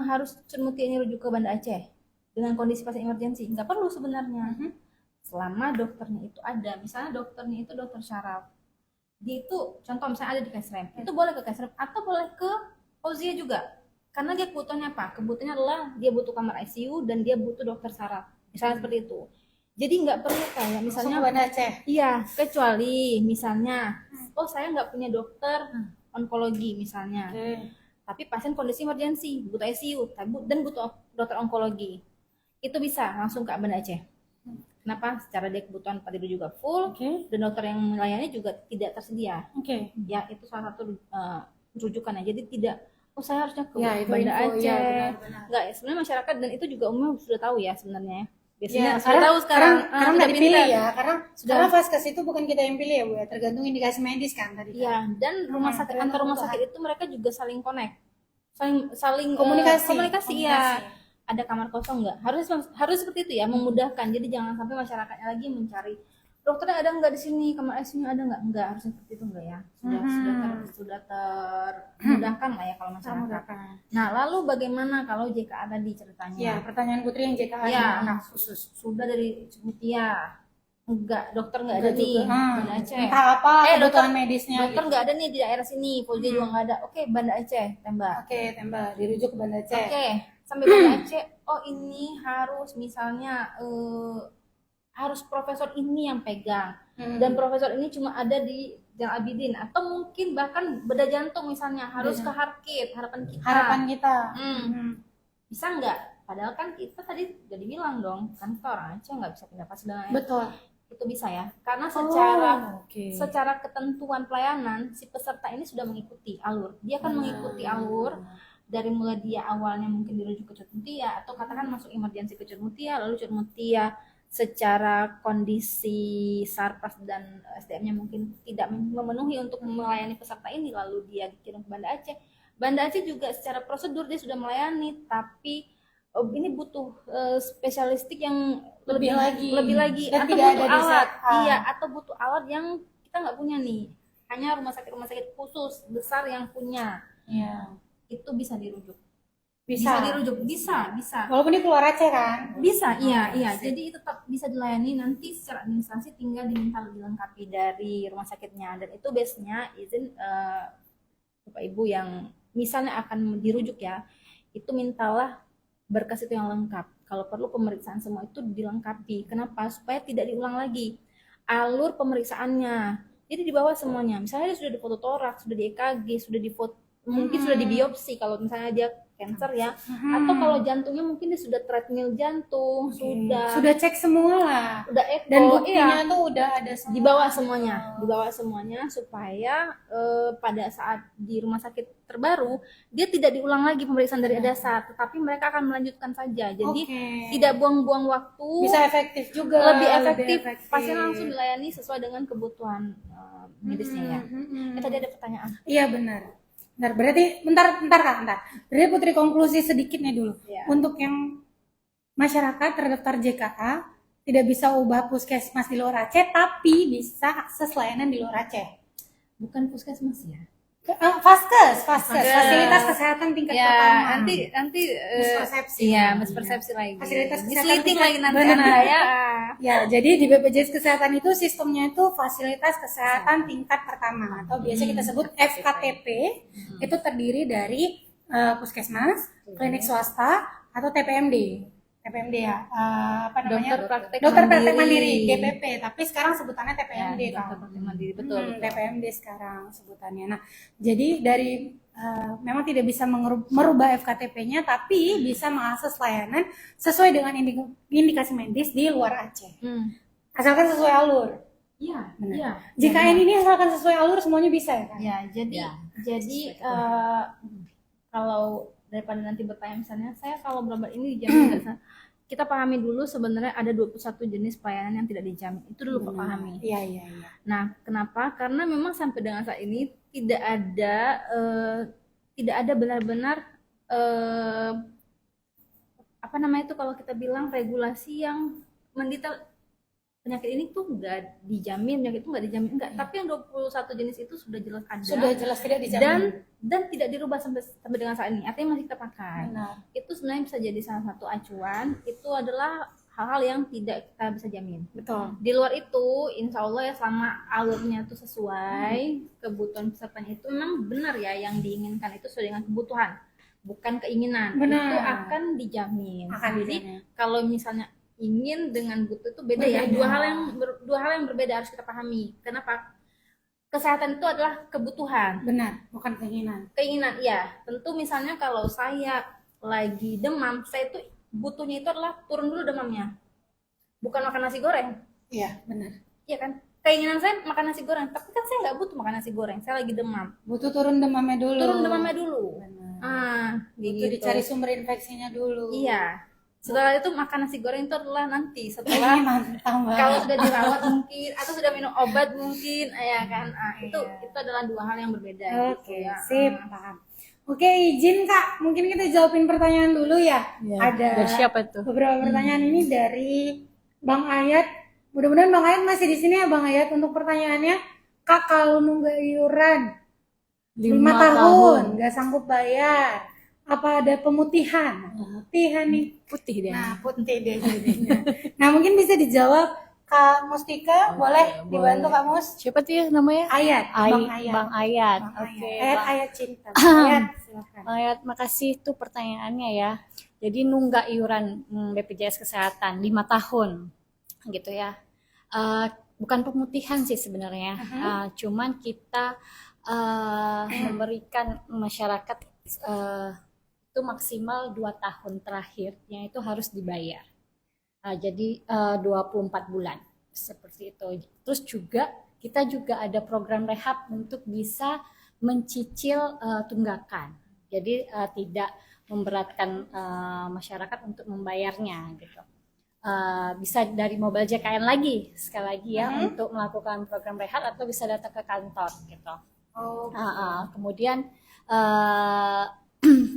harus Cut Mutia ini rujuk ke Banda Aceh dengan kondisi pasien emergensi? Nggak perlu sebenarnya. Selama dokternya itu ada, misalnya dokternya itu dokter syaraf, dia itu contoh misalnya ada di Kesrem, itu boleh ke Kesrem atau boleh ke Fauzia juga, karena dia kebutuhannya apa? Kebutuhannya adalah dia butuh kamar ICU dan dia butuh dokter syaraf, misalnya seperti itu. Jadi nggak perlu kayak misalnya Langsung ke Banda Aceh. iya, kecuali misalnya oh saya nggak punya dokter onkologi misalnya, tapi pasien kondisi emergensi butuh ICU dan butuh dokter onkologi, itu bisa langsung ke Banda Aceh. Kenapa? Secara dia kebutuhan tempat tidur juga full, dan dokter yang melayani juga tidak tersedia. Ya, itu salah satu rujukannya. Jadi tidak, oh saya harusnya ke Banda Aceh. Ya, Enggak, ya, sebenarnya masyarakat dan itu juga umumnya sudah tahu ya sebenarnya. Biasanya Ya, sudah tahu sekarang. Karena sudah nggak dipilih pintar. ya, karena vaskes itu bukan kita yang pilih ya Bu ya, tergantung indikasi medis kan tadi. Iya, dan rumah sakit antar rumah sakit itu mereka juga saling connect, saling komunikasi ya. Ada kamar kosong nggak? Harus seperti itu ya, memudahkan. Jadi jangan sampai masyarakatnya lagi mencari dokternya ada nggak di sini, kamar ICU-nya ada nggak? Enggak, harusnya seperti itu enggak ya. Sudah termudahkan lah ya kalau masyarakat. Nah, lalu bagaimana kalau JKA tadi ceritanya? Ya, pertanyaan Putri yang JKA ya, anak khusus. Sudah dari Mutia. Enggak, dokter nggak ada nih Banda Aceh. Entah apa kebutuhan medisnya. Dokter nggak ada nih di daerah sini, Polda juga nggak ada. Oke, Banda Aceh, tembak. Oke, tembak, dirujuk ke Banda Aceh. Oke, sampai Banda Aceh. Oh, ini harus misalnya harus profesor ini yang pegang, dan profesor ini cuma ada di Jalan Abidin, atau mungkin bahkan bedah jantung misalnya harus ke Harkit, harapan kita. Bisa nggak? Padahal kan kita tadi udah dibilang dong, kan kita orang Aceh nggak bisa pindah pas dengan Betul. Itu bisa ya, karena secara ketentuan pelayanan si peserta ini sudah mengikuti alur. Dia kan mengikuti alur dari mulai dia awalnya mungkin dirujuk ke Cut Mutia, atau katakan masuk emergensi ke Cut Mutia, lalu Cut Mutia secara kondisi sarpas dan SDM-nya mungkin tidak memenuhi untuk melayani peserta ini, lalu dia dikirim ke Banda Aceh. Banda Aceh juga secara prosedur dia sudah melayani, tapi ini butuh spesialistik yang lebih lagi dan atau butuh alat, atau butuh alat yang kita nggak punya nih, hanya rumah sakit khusus besar yang punya. Itu bisa dirujuk. Bisa Walaupun di keluar Aceh kan? Bisa, iya. Jadi itu tetap bisa dilayani, nanti secara administrasi tinggal diminta dilengkapi dari rumah sakitnya, dan itu biasanya izin Bapak Ibu yang misalnya akan dirujuk ya, itu mintalah berkas itu yang lengkap. Kalau perlu pemeriksaan semua itu dilengkapi. Kenapa? Supaya tidak diulang lagi alur pemeriksaannya. Jadi di bawah semuanya. Misalnya dia sudah di foto toraks, sudah di EKG, sudah di foto, mungkin sudah di biopsi kalau misalnya dia cancer ya. Atau kalau jantungnya mungkin dia sudah treadmill jantung, Sudah cek semua lah. udah echo, Dan buktinya iya. tuh udah ada semua. Dibawa semuanya supaya pada saat di rumah sakit terbaru dia tidak diulang lagi pemeriksaan dari dasar, tetapi mereka akan melanjutkan saja. Jadi tidak buang-buang waktu, bisa efektif juga, lebih efektif. Pasien langsung dilayani sesuai dengan kebutuhan medisnya ya. Tadi ada pertanyaan. Iya benar. Bentar, berarti bentar Kak. Berarti Putri konklusi sedikit nih dulu. Ya. Untuk yang masyarakat terdaftar JKA tidak bisa ubah puskesmas di luar Aceh, tapi bisa akses layanan di luar Aceh. Bukan puskesmas ya. Faskes, fasilitas kesehatan tingkat pertama. Nanti mispersepsi. Iya, mispersepsi lagi. Fasilitas kesehatan Misleading lagi nanti benar. Anda ya. Ya, jadi di BPJS Kesehatan itu sistemnya itu fasilitas kesehatan tingkat pertama atau biasa kita sebut FKTP. Itu terdiri dari puskesmas, klinik swasta atau TPMD. TPMD ya, apa namanya? Dokter praktek mandiri, GPP. Tapi sekarang sebutannya TPMD kan. Dokter praktek mandiri, betul. TPMD sekarang sebutannya. Nah, jadi dari memang tidak bisa merubah FKTP-nya, tapi bisa mengakses layanan sesuai dengan indikasi medis di luar Aceh. Asalkan sesuai alur. Iya, benar. Iya. JKN ini asalkan sesuai alur semuanya bisa ya kan? Ya, jadi kalau daripada nanti bertanya misalnya saya kalau berobat ini dijamin nggak sah? Kita pahami dulu sebenarnya ada 21 jenis pelayanan yang tidak dijamin. Itu dulu pahami. Iya. Nah, kenapa? Karena memang sampai dengan saat ini tidak ada benar-benar apa namanya itu kalau kita bilang regulasi yang mendetail penyakit ini tuh nggak dijamin, penyakit itu nggak dijamin, enggak. Tapi yang 21 jenis itu sudah jelas ada. Sudah jelas tidak dijamin. Dan tidak dirubah sampai dengan saat ini. Artinya masih kita pakai. Benar. Itu sebenarnya bisa jadi salah satu acuan. Itu adalah hal-hal yang tidak kita bisa jamin. Betul. Di luar itu, insya Allah ya selama alurnya itu sesuai kebutuhan pesertanya itu memang benar ya yang diinginkan itu sesuai dengan kebutuhan, bukan keinginan. Benar. Itu akan dijamin. Jadi kalau misalnya ingin dengan butuh itu beda ya, dua hal yang berbeda harus kita pahami. Kenapa? Kesehatan itu adalah kebutuhan, benar, bukan keinginan. Ya, tentu misalnya kalau saya lagi demam, saya itu butuhnya itu adalah turun dulu demamnya, bukan makan nasi goreng. Iya, benar. Iya kan? Keinginan saya makan nasi goreng, tapi kan saya nggak butuh makan nasi goreng, saya lagi demam. Butuh turun demamnya dulu. Benar. Butuh dicari sumber infeksinya dulu. Iya. Setelah itu makan nasi goreng itu adalah nanti setelah kalau sudah dirawat mungkin atau sudah minum obat mungkin ya kan. Itu adalah dua hal yang berbeda. Oke, sip, paham. Oke, izin Kak, mungkin kita jawabin pertanyaan dulu ya. Ada dari siapa tuh? Beberapa pertanyaan ini dari Bang Ayat. Mudah-mudahan Bang Ayat masih di sini ya Bang Ayat untuk pertanyaannya. Kak, kalau nunggak iuran 5 tahun nggak sanggup bayar, apa ada pemutihan? Pemutihan nih. Putih deh. Nah, putih deh jadinya. Nah, mungkin bisa dijawab Kak Mustika, boleh dibantu Kak Mus? Siapa tuh ya namanya? Ayat, Bang Ayat. Bang Ayat. Oke. Ayat cinta. Ayat, silakan. Ayat, makasih tuh pertanyaannya ya. Jadi nunggak iuran BPJS Kesehatan 5 tahun gitu ya. Bukan pemutihan sih sebenarnya. Cuman kita memberikan masyarakat itu maksimal 2 tahun terakhirnya itu harus dibayar. Jadi 24 bulan seperti itu. Terus juga kita juga ada program rehab untuk bisa mencicil tunggakan. Jadi tidak memberatkan masyarakat untuk membayarnya gitu. Bisa dari mobile JKN lagi sekali lagi ya untuk melakukan program rehab atau bisa datang ke kantor gitu. Kemudian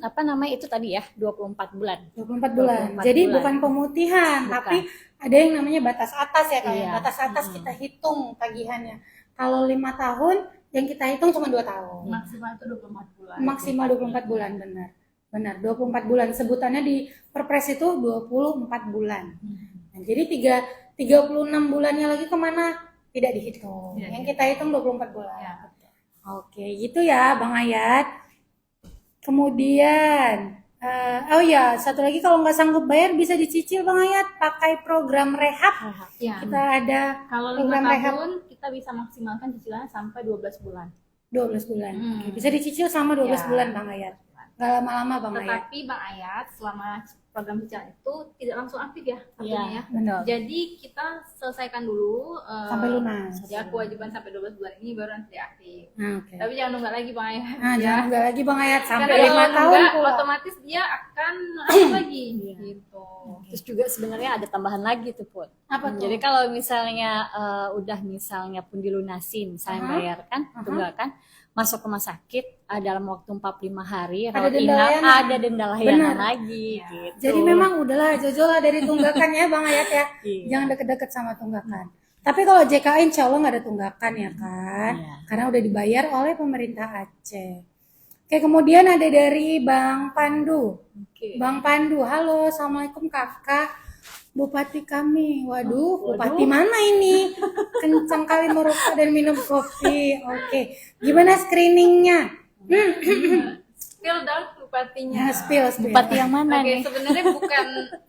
apa namanya itu tadi ya 24 bulan. 24 bulan. Jadi bukan pemutihan, tapi ada yang namanya batas atas ya Kak. Batas atas kita hitung tagihannya. Kalau 5 tahun yang kita hitung cuma 2 tahun. Maksimal itu 24 bulan. Maksimal 24 bulan, benar. Benar, 24 bulan. Sebutannya di Perpres itu 24 bulan. Nah, jadi 36 bulannya lagi kemana? Tidak dihitung. Yang kita hitung 24 bulan. Oke, gitu ya Bang Ayat. Kemudian, satu lagi kalau nggak sanggup bayar bisa dicicil Bang Ayat pakai program rehab. Ya. Kita ada kalau 5 tahun kita bisa maksimalkan cicilannya sampai 12 bulan. 12 bulan. Oke, bisa dicicil sama 12 bulan Bang Ayat. nggak lama-lama Bang Ayat. Tetapi Bang Ayat selama program cicilan itu tidak langsung aktif ya kartunya ya. Benar. Jadi kita selesaikan dulu Sampai lunas. ya kewajiban sampai 12 bulan ini baru nanti aktif. Nah, oke. Tapi jangan nunggak lagi Bang Ayat. Nah, ya. jangan nggak lagi Bang Ayat sampai Karena 5 kalau tahun nunggak, pula. otomatis dia akan aktif lagi gitu. Terus juga sebenarnya ada tambahan lagi tuh Put. Apa tuh? Jadi kalau misalnya udah misalnya pun dilunasin, misalnya bayar kan, tunggakan, masuk rumah sakit dalam waktu 45 hari, Ada rawat denda inap, layanan. ada denda layanan Benar. lagi gitu. Jadi memang udahlah Jojo lah dari tunggakan ya Bang Ayat ya. Iya. Jangan deket-deket sama tunggakan. Tapi kalau JKN insya Allah nggak ada tunggakan ya kan. Iya. Karena udah dibayar oleh pemerintah Aceh. Oke, kemudian ada dari Bang Pandu. Oke. Bang Pandu, halo, assalamualaikum kakak. Bupati kami, waduh, bupati mana ini? Kencang kali merokok dan minum kopi. Oke, gimana screeningnya? Spill dong Ya, bupatinya. spill. Bupati yang mana Oke, nih?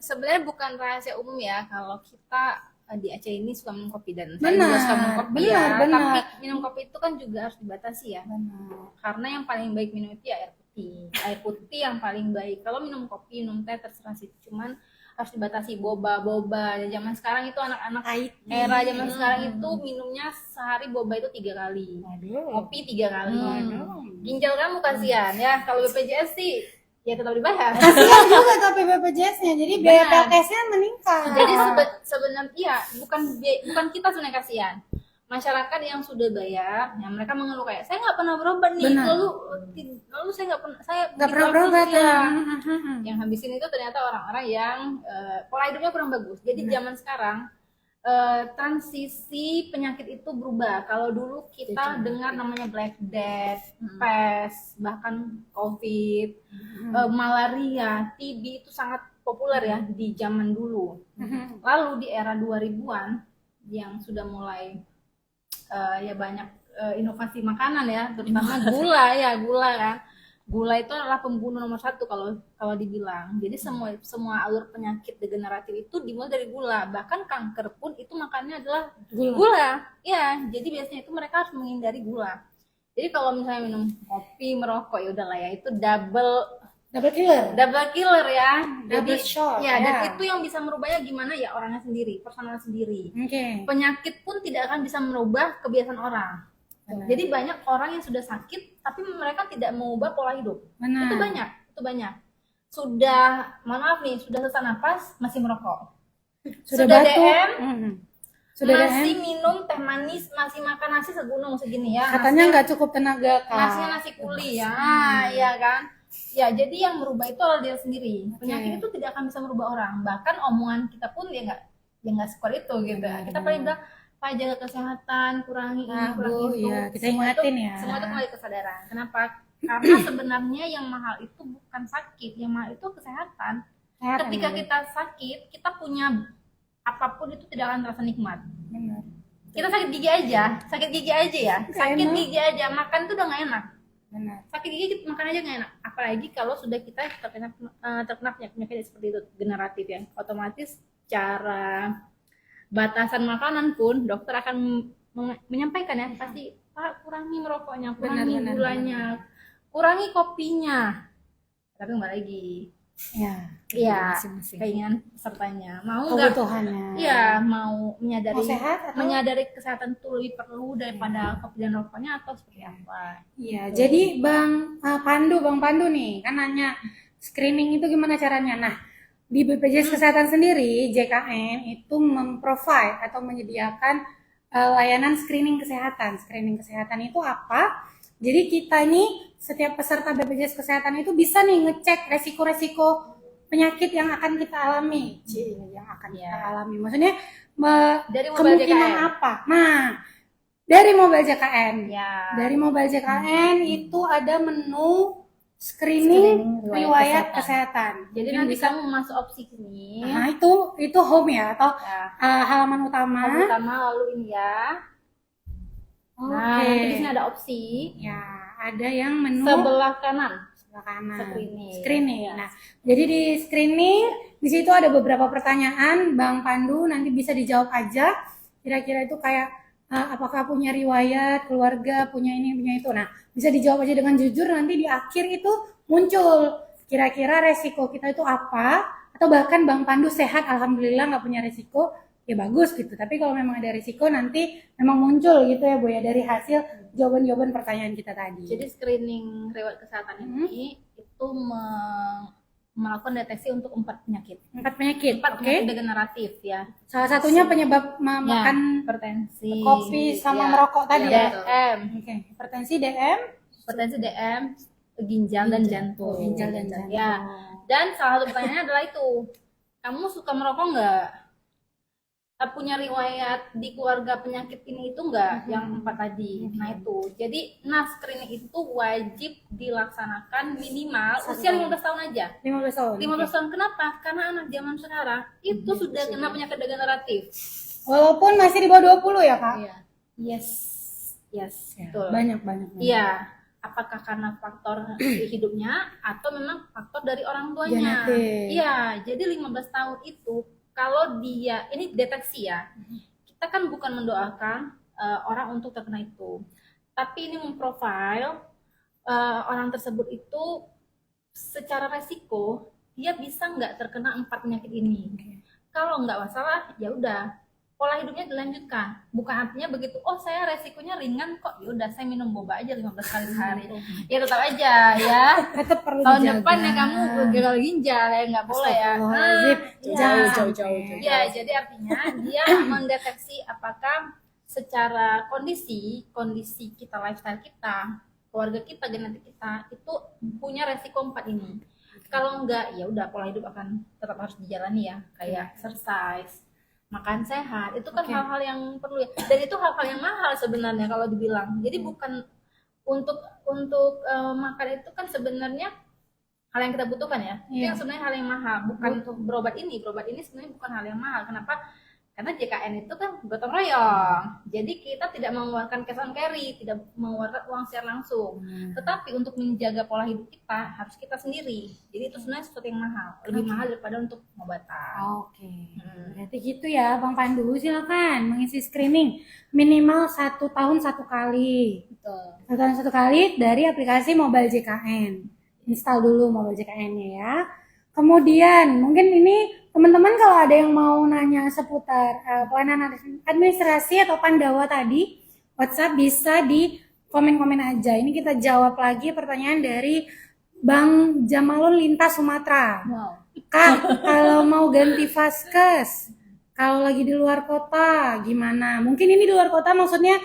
sebenarnya bukan rahasia umum ya kalau kita di Aceh ini suka minum kopi dan saya Benar, juga suka minum kopi benar, ya. benar. Tapi minum kopi itu kan juga harus dibatasi ya. Benar. Karena yang paling baik minum itu ya air putih. Air putih yang paling baik. Kalau minum kopi, minum teh terserah sih. Cuman harus dibatasi boba. Dan zaman sekarang itu anak-anak era zaman sekarang itu minumnya sehari boba itu 3 kali. Waduh. Kopi 3 kali. Ginjal kamu kasihan ya. Kalau BPJS sih ya tetap dibayar. Kasihan juga tapi BPJS-nya, jadi biaya Benar. PLKS-nya meningkat. Jadi sebenarnya iya, bukan kita sebenarnya kasihan. Masyarakat yang sudah bayar, yang mereka mengeluh kayak saya nggak pernah berobat nih, Benar. lalu saya nggak nggak begitu pernah aktif berobat ya. ya. Yang habisin itu ternyata orang-orang yang pola hidupnya kurang bagus. Jadi zaman sekarang transisi penyakit itu berubah. Kalau dulu kita dengar namanya Black Death, pes, bahkan COVID, malaria, TB itu sangat populer ya di zaman dulu. Lalu di era 2000-an yang sudah mulai ya banyak inovasi makanan ya, terutama gula kan. Gula itu adalah pembunuh nomor 1 kalau dibilang. Jadi semua alur penyakit degeneratif itu dimulai dari gula. Bahkan kanker pun itu makannya adalah gula. Ya, jadi biasanya itu mereka harus menghindari gula. Jadi kalau misalnya minum kopi, merokok ya udahlah ya itu Double killer. ya. Double Jadi shot, ya, dan ya. itu yang bisa merubahnya gimana ya orangnya sendiri, personal sendiri. Oke. Penyakit pun tidak akan bisa merubah kebiasaan orang. Benar. Jadi banyak orang yang sudah sakit tapi mereka tidak mengubah pola hidup. Benar. Itu banyak. Sudah, mohon maaf nih, sudah sesak napas masih merokok. Sudah batuk. DM, Sudah masih DM. minum teh manis, masih makan nasi segunung segini ya. Katanya nggak cukup tenaga kak. Nasinya nasi kuli ya, iya kan? Ya, jadi yang merubah itu adalah dia sendiri. Penyakit itu tidak akan bisa merubah orang. Bahkan omongan kita pun ya nggak sekuat itu gitu. Kita paling bilang, Pak jaga kesehatan, kurangi ini, Nah, kurangi Bu, itu. iya, kita Semua ingatin itu, ya. Semua itu kembali kesadaran. Kenapa? Karena sebenarnya yang mahal itu bukan sakit, yang mahal itu kesehatan. Sehat, Ketika benar. kita sakit, kita punya apapun itu tidak akan terasa nikmat. Benar. Kita sakit gigi aja ya. Sakit emang. gigi aja, makan itu udah nggak enak. Benar. Sakit gigi makan aja nggak enak, apalagi kalau sudah kita terkena penyakit seperti itu generatif ya, otomatis cara batasan makanan pun dokter akan menyampaikan ya, pasti Pak kurangi merokoknya, kurangi Benar, gulanya, kurangi kopinya. Tapi kembali lagi ya Masing-masing. keinginan pesertanya mau nggak, Kebutuhannya. ya mau menyadari Mau sehat atau? menyadari kesehatan itu lebih perlu daripada kopi dan rokoknya atau seperti apa. Iya, jadi Bang Pandu nih kan nanya screening itu gimana caranya. Nah, di BPJS Kesehatan sendiri JKN itu memprovide atau menyediakan layanan screening kesehatan. Screening kesehatan itu apa? Jadi kita nih setiap peserta BPJS Kesehatan itu bisa nih ngecek resiko-resiko penyakit yang akan kita alami. Yang akan kita alami. Maksudnya Dari mobile kemungkinan JKN. apa? Nah, dari mobile JKN. Ya. Dari mobile JKN itu ada menu screening riwayat kesehatan. Jadi Mungkin nanti kamu masuk opsi sini. Nah, itu home ya atau Ya. halaman utama. Pertama lalu ini ya. Oke. Nah, nanti di sini ada opsi Ya, ada yang menu sebelah kanan. sebelah kanan. Screening. Screening. Ya. Nah, jadi di screening di situ ada beberapa pertanyaan, Bang Pandu nanti bisa dijawab aja. Kira-kira itu kayak apakah punya riwayat keluarga, punya ini, punya itu. Nah, bisa dijawab aja dengan jujur. Nanti di akhir itu muncul kira-kira resiko kita itu apa, atau bahkan Bang Pandu sehat alhamdulillah nggak punya resiko, ya bagus gitu. Tapi kalau memang ada resiko nanti memang muncul gitu ya Bu ya dari hasil jawaban-jawaban pertanyaan kita tadi. Jadi screening riwayat kesehatan ini itu melakukan deteksi untuk 4 penyakit. 4 penyakit, 4 oke. penyakit degeneratif ya. Salah satunya penyebab makan hipertensi, kopi sama merokok tadi ya. DM, Oke, hipertensi, DM, ginjal dan jantung. ginjal dan jantung. Ya. Dan salah satu pertanyaannya adalah itu, kamu suka merokok nggak? Punya riwayat di keluarga penyakit ini itu nggak? Yang 4 tadi. Nah itu. Jadi screening itu wajib dilaksanakan minimal usia 15 tahun aja. 15 tahun. 15 tahun kenapa? Karena anak zaman sekarang itu sudah kena penyakit degeneratif. Walaupun masih di bawah 20 ya, Kak? Iya. Yes, Ya, betul. banyak. Iya, apakah karena faktor hidupnya atau memang faktor dari orang tuanya? Genetik. Iya, jadi 15 tahun itu kalau dia ini deteksi ya. Kita kan bukan mendoakan orang untuk terkena itu. Tapi ini memprofile orang tersebut itu secara resiko dia bisa nggak terkena 4 penyakit ini. Kalau nggak masalah ya udah pola hidupnya dilanjutkan, bukan artinya begitu oh saya resikonya ringan kok ya udah saya minum boba aja 15 kali sehari ya tetap aja ya Tetap perlu tahun dijaga. depan ya kamu gagal ginjal ya nggak boleh ya. Astagfirullahaladzim. Iya. Jauh. Ya jadi artinya dia mendeteksi apakah secara kondisi kita, lifestyle kita, keluarga kita, genetik kita itu punya resiko 4 ini. Kalau enggak ya udah pola hidup akan tetap harus dijalani ya, kayak exercise, makan sehat, itu kan hal-hal yang perlu ya. Dan itu hal-hal yang mahal sebenarnya kalau dibilang. Jadi bukan untuk makan itu kan sebenarnya hal yang kita butuhkan ya. Itu yang sebenarnya hal yang mahal, bukan berobat ini. Berobat ini sebenarnya bukan hal yang mahal. Kenapa? Karena JKN itu kan gotong royong. Jadi kita tidak mengeluarkan cash on carry, tidak mengeluarkan uang secara langsung. Tetapi untuk menjaga pola hidup kita harus kita sendiri. Jadi itu sebenarnya sesuatu yang mahal, lebih mahal daripada untuk pengobatan. Oke. Berarti gitu ya, Bang Pandu. Silakan mengisi screening minimal 1 tahun 1 kali. Betul. 1 tahun 1 kali dari aplikasi Mobile JKN. Install dulu Mobile JKN-nya ya. Kemudian mungkin ini teman-teman kalau ada yang mau nanya seputar pelayanan administrasi atau Pandawa tadi, WhatsApp bisa di komen-komen aja. Ini kita jawab lagi pertanyaan dari Bang Jamalun Lintas Sumatera. Wow. Kak, kalau mau ganti vaskes, kalau lagi di luar kota gimana? Mungkin ini di luar kota maksudnya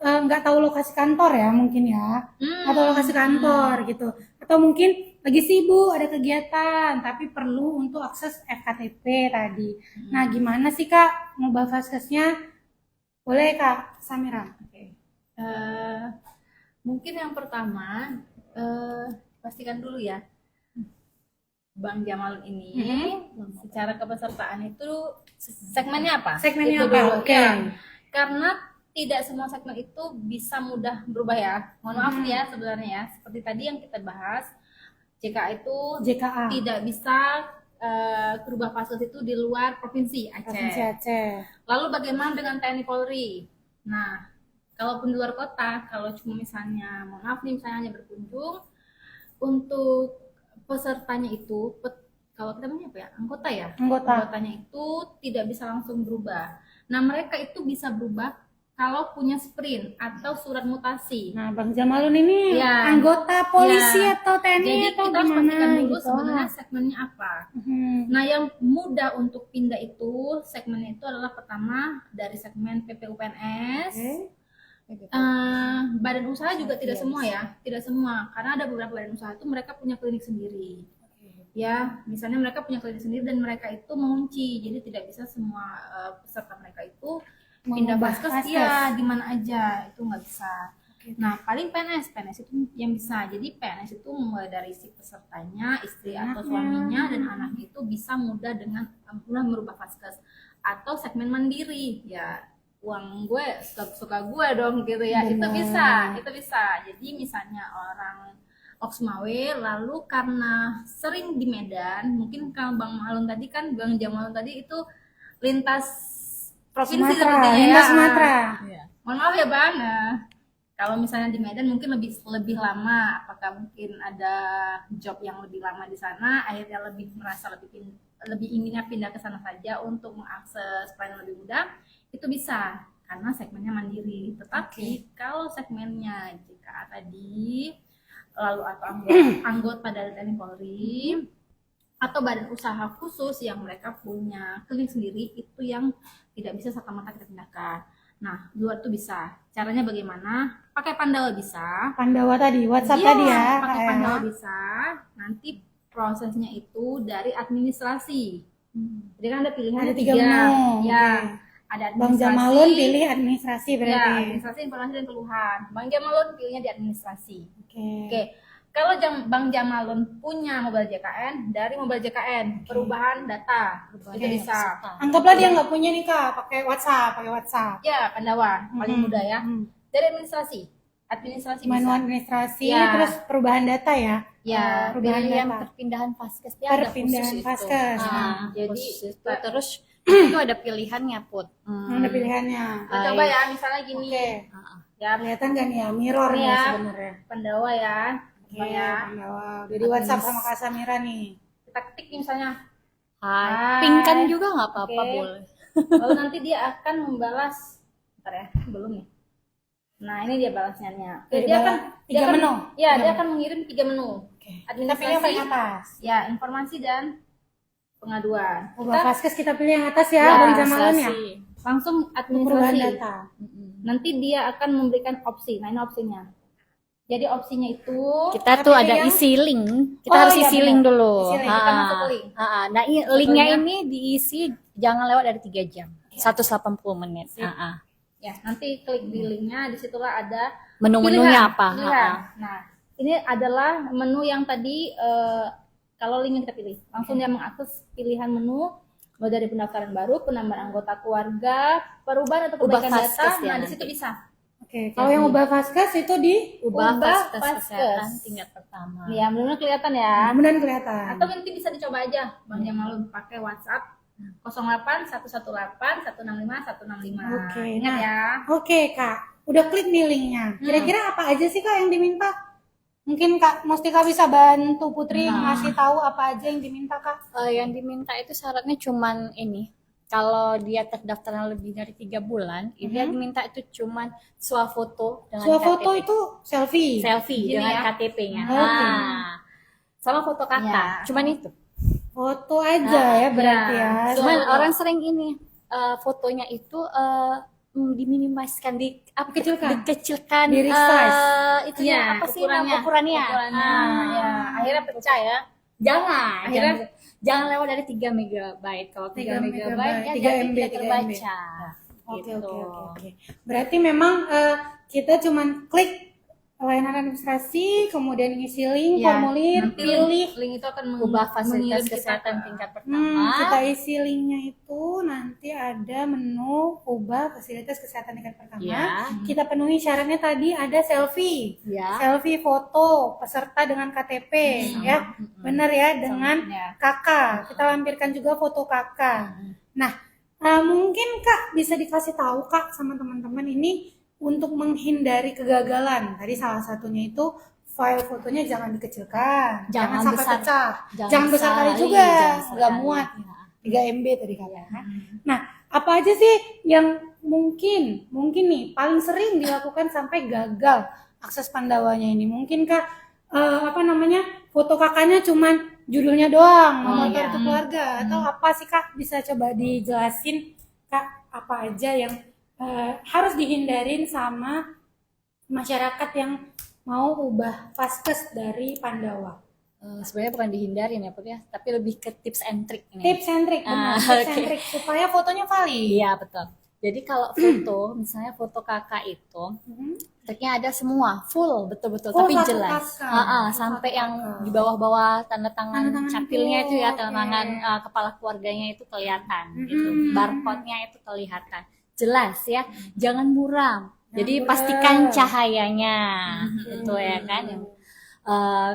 nggak tahu lokasi kantor ya mungkin ya, atau lokasi kantor gitu, atau mungkin lagi sibuk ada kegiatan tapi perlu untuk akses FKTP tadi. Nah gimana sih Kak ngubah vaskesnya? Boleh Kak Samira? Oke. Mungkin yang pertama pastikan dulu ya Bang Jamal ini secara kepesertaan itu segmennya apa? Segmennya Itu apa? dulu. Oke. Ya. Karena tidak semua segmen itu bisa mudah berubah ya. Mohon maaf nih ya sebenarnya ya. Seperti tadi yang kita bahas, JKA itu JKA. tidak bisa berubah vaskes itu di luar provinsi Aceh. Provinsi Aceh. Lalu bagaimana dengan TNI Polri? Nah, kalaupun di luar kota, kalau cuma misalnya, mohon maaf nih misalnya hanya berkunjung, untuk pesertanya itu, kalau kita punya apa ya? Anggota ya? Anggotanya itu tidak bisa langsung berubah. Nah, mereka itu bisa berubah kalau punya sprint atau surat mutasi. Nah, Bang Jamalun ini Ya. anggota polisi Ya. atau TNI Jadi atau kita harus gimana pastikan dulu gitu. sebenarnya segmennya apa. Nah, yang mudah untuk pindah itu segmennya itu adalah pertama dari segmen PPUPNS. Badan usaha juga tidak semua ya, tidak semua. Karena ada beberapa badan usaha itu mereka punya klinik sendiri. Ya, misalnya mereka punya klinik sendiri dan mereka itu mengunci, jadi tidak bisa semua peserta mereka itu pindah vaskes ya di mana aja, itu nggak bisa. Nah, paling PNS itu yang bisa. Jadi PNS itu mulai dari si pesertanya, istri atau suaminya dan anaknya itu bisa mudah merubah vaskes. Atau segmen mandiri, ya uang gue suka gue dong gitu ya. Itu bisa. Jadi misalnya orang Oksmawe lalu karena sering di Medan, mungkin kalau Bang Jamalun tadi itu lintas provinsi Sumatera, sepertinya ya. Sumatera. Mohon maaf ya Bang. Kalau misalnya di Medan mungkin lebih lama, apakah mungkin ada job yang lebih lama di sana, akhirnya merasa lebih inginnya pindah ke sana saja untuk mengakses pelayanan lebih mudah, itu bisa karena segmennya mandiri. Tetapi kalau segmennya JKA tadi lalu atau anggota dari TNI Polri atau badan usaha khusus yang mereka punya klinik sendiri, itu yang tidak bisa serta-merta kita pindahkan. Nah, di luar itu bisa. Caranya bagaimana? Pakai Pandawa bisa. Pandawa tadi, WhatsApp Iya, tadi ya. pakai Kak, ya. Pandawa bisa. Nanti prosesnya itu dari administrasi. Jadi kan ada pilihan Ada 3 menu. Ya, Oke. ada Bang administrasi. Jamalun pilih administrasi Ya, berarti. administrasi, informasi dan keluhan. Bang Jamalun pilihnya di administrasi. Oke. Oke. Kalau Bang Jamalun punya mobile JKN, dari mobile JKN, perubahan data, itu Oke. bisa. Anggaplah dia nggak punya nih Kak, pakai WhatsApp. Ya, Pandawa, paling Mhm. mudah ya. Mhm. Dari administrasi Menu bisa. administrasi, Ya. terus perubahan data ya. Ya, perubahan Pilihan data. perpindahan vaskes dia ada Perpindahan khusus itu. vaskes. Jadi, Khusus itu. Terus itu ada pilihannya Put. Ada pilihannya. Kita coba ya, misalnya gini. Oke. Ya, Kelihatan kan ya, mirror Ini nih ya. sebenarnya. Pandawa ya. Oke, Ya. Pandawa. Jadi WhatsApp sama Kak Samira nih. Kita ketik misalnya. Hai. Hai. Pingkan juga nggak apa-apa Oke. boleh. Lalu nanti dia akan membalas. Bentar ya, belum ya. Nah, ini dia balasnya. Oke, Jadi dia balas akan 3 menu. Ya, Tiga dia menu. akan mengirim 3 menu. Oke. Kita Administrasi. pilih yang paling atas. Ya, informasi dan pengaduan. Ubah Kita vaskes kita pilih yang atas ya, Ya, Bang Jamalun ya. Administrasi. langsung Perubahan administrasi. data. Nanti dia akan memberikan opsi. Nah, ini opsinya. Jadi opsinya itu Kita tuh pilih ada yang- isi link. Kita Oh, harus iya, isi benar. link dulu. Isi link, kita masuk ke link. Nah, linknya ini diisi jangan lewat dari 3 jam. 180 menit. ya nanti klik di linknya, disitulah ada Menu-menunya pilihan. apa? Pilihan. Nah, ini adalah menu yang tadi kalau link yang kita pilih, langsung dia mengakses pilihan menu mulai dari pendaftaran baru, penambahan anggota keluarga, perubahan atau Ubah perbaikan data. vaskes dia Nah, di nanti. situ bisa. Oke, kalau yang ubah vaskes itu di Ubah Ubah vaskes vaskes. kesehatan tingkat pertama. Ya, benar-benar kelihatan ya. kemudian kelihatan. Atau nanti bisa dicoba aja Bang Jamalun pakai WhatsApp 08 118 165 165. Oke, Ingat nah. ya. Oke Kak, udah klik nih linknya. Kira-kira apa aja sih Kak yang diminta? Mungkin Kak Mustika bisa bantu Putri ngasih tahu apa aja yang diminta Kak. Yang diminta itu syaratnya cuman ini. Kalau dia terdaftar lebih dari 3 bulan, dia diminta itu cuman swafoto dengan Swafoto KTP. itu selfie. Selfie Gini dengan ya. KTP-nya. Oke. Sama foto kakak. Ya. Cuman itu. Foto aja ya berarti ya. Cuman Foto. orang sering ini fotonya itu diminimaliskan, dikecilkan, Di resize. itu Iya, apa sih ukurannya. ukurannya? Ya, akhirnya pecah ya. Jangan, Akhirnya- jangan lewat dari 3 megabyte. Kalau 3 3 megabyte ya 3 jadi MB, tidak 3 terbaca. Oke, Gitu. oke. Berarti memang kita cuman klik layanan administrasi, kemudian ngisi link, Ya, formulir, nanti pilih. link itu akan Ubah fasilitas mengirim kita kesehatan ke- tingkat pertama. Kita isi linknya itu nanti ada menu ubah fasilitas kesehatan tingkat pertama. Ya. Kita penuhi syaratnya tadi ada selfie, Ya. selfie foto peserta dengan KTP, ya, benar ya dengan Ya. kakak. Kita lampirkan juga foto kakak. Nah, mungkin Kak bisa dikasih tahu Kak sama teman-teman ini untuk menghindari kegagalan. Tadi salah satunya itu file fotonya jangan dikecilkan, jangan sampai besar. pecah, jangan besar kali sekali, juga, jangan nggak sekali. muat. Ya. 3 MB tadi katanya. Nah, apa aja sih yang mungkin nih paling sering dilakukan sampai gagal akses Pandawanya ini? Mungkin Kak foto kakaknya cuman judulnya doang, nomor kartu keluarga atau apa sih Kak? Bisa coba dijelasin Kak apa aja yang harus dihindarin sama masyarakat yang mau ubah vaskes dari Pandawa. Sebenarnya bukan dihindarin ya Put ya, tapi lebih ke tips and trick ini. Tips and trick, benar. Tips and oke. trick supaya fotonya valid. Iya betul. Jadi kalau foto, misalnya foto kakak itu, triknya ada semua, full betul-betul, Full tapi kartu jelas. kakak. Full sampai Full yang kakak. di bawah-bawah tanda tangan Tanda tangan capilnya itu, itu ya, oke. tanda tangan kepala keluarganya itu kelihatan, gitu. Barcode-nya itu kelihatan, jelas ya. Jangan buram. Jadi buram. pastikan cahayanya, gitu ya kan.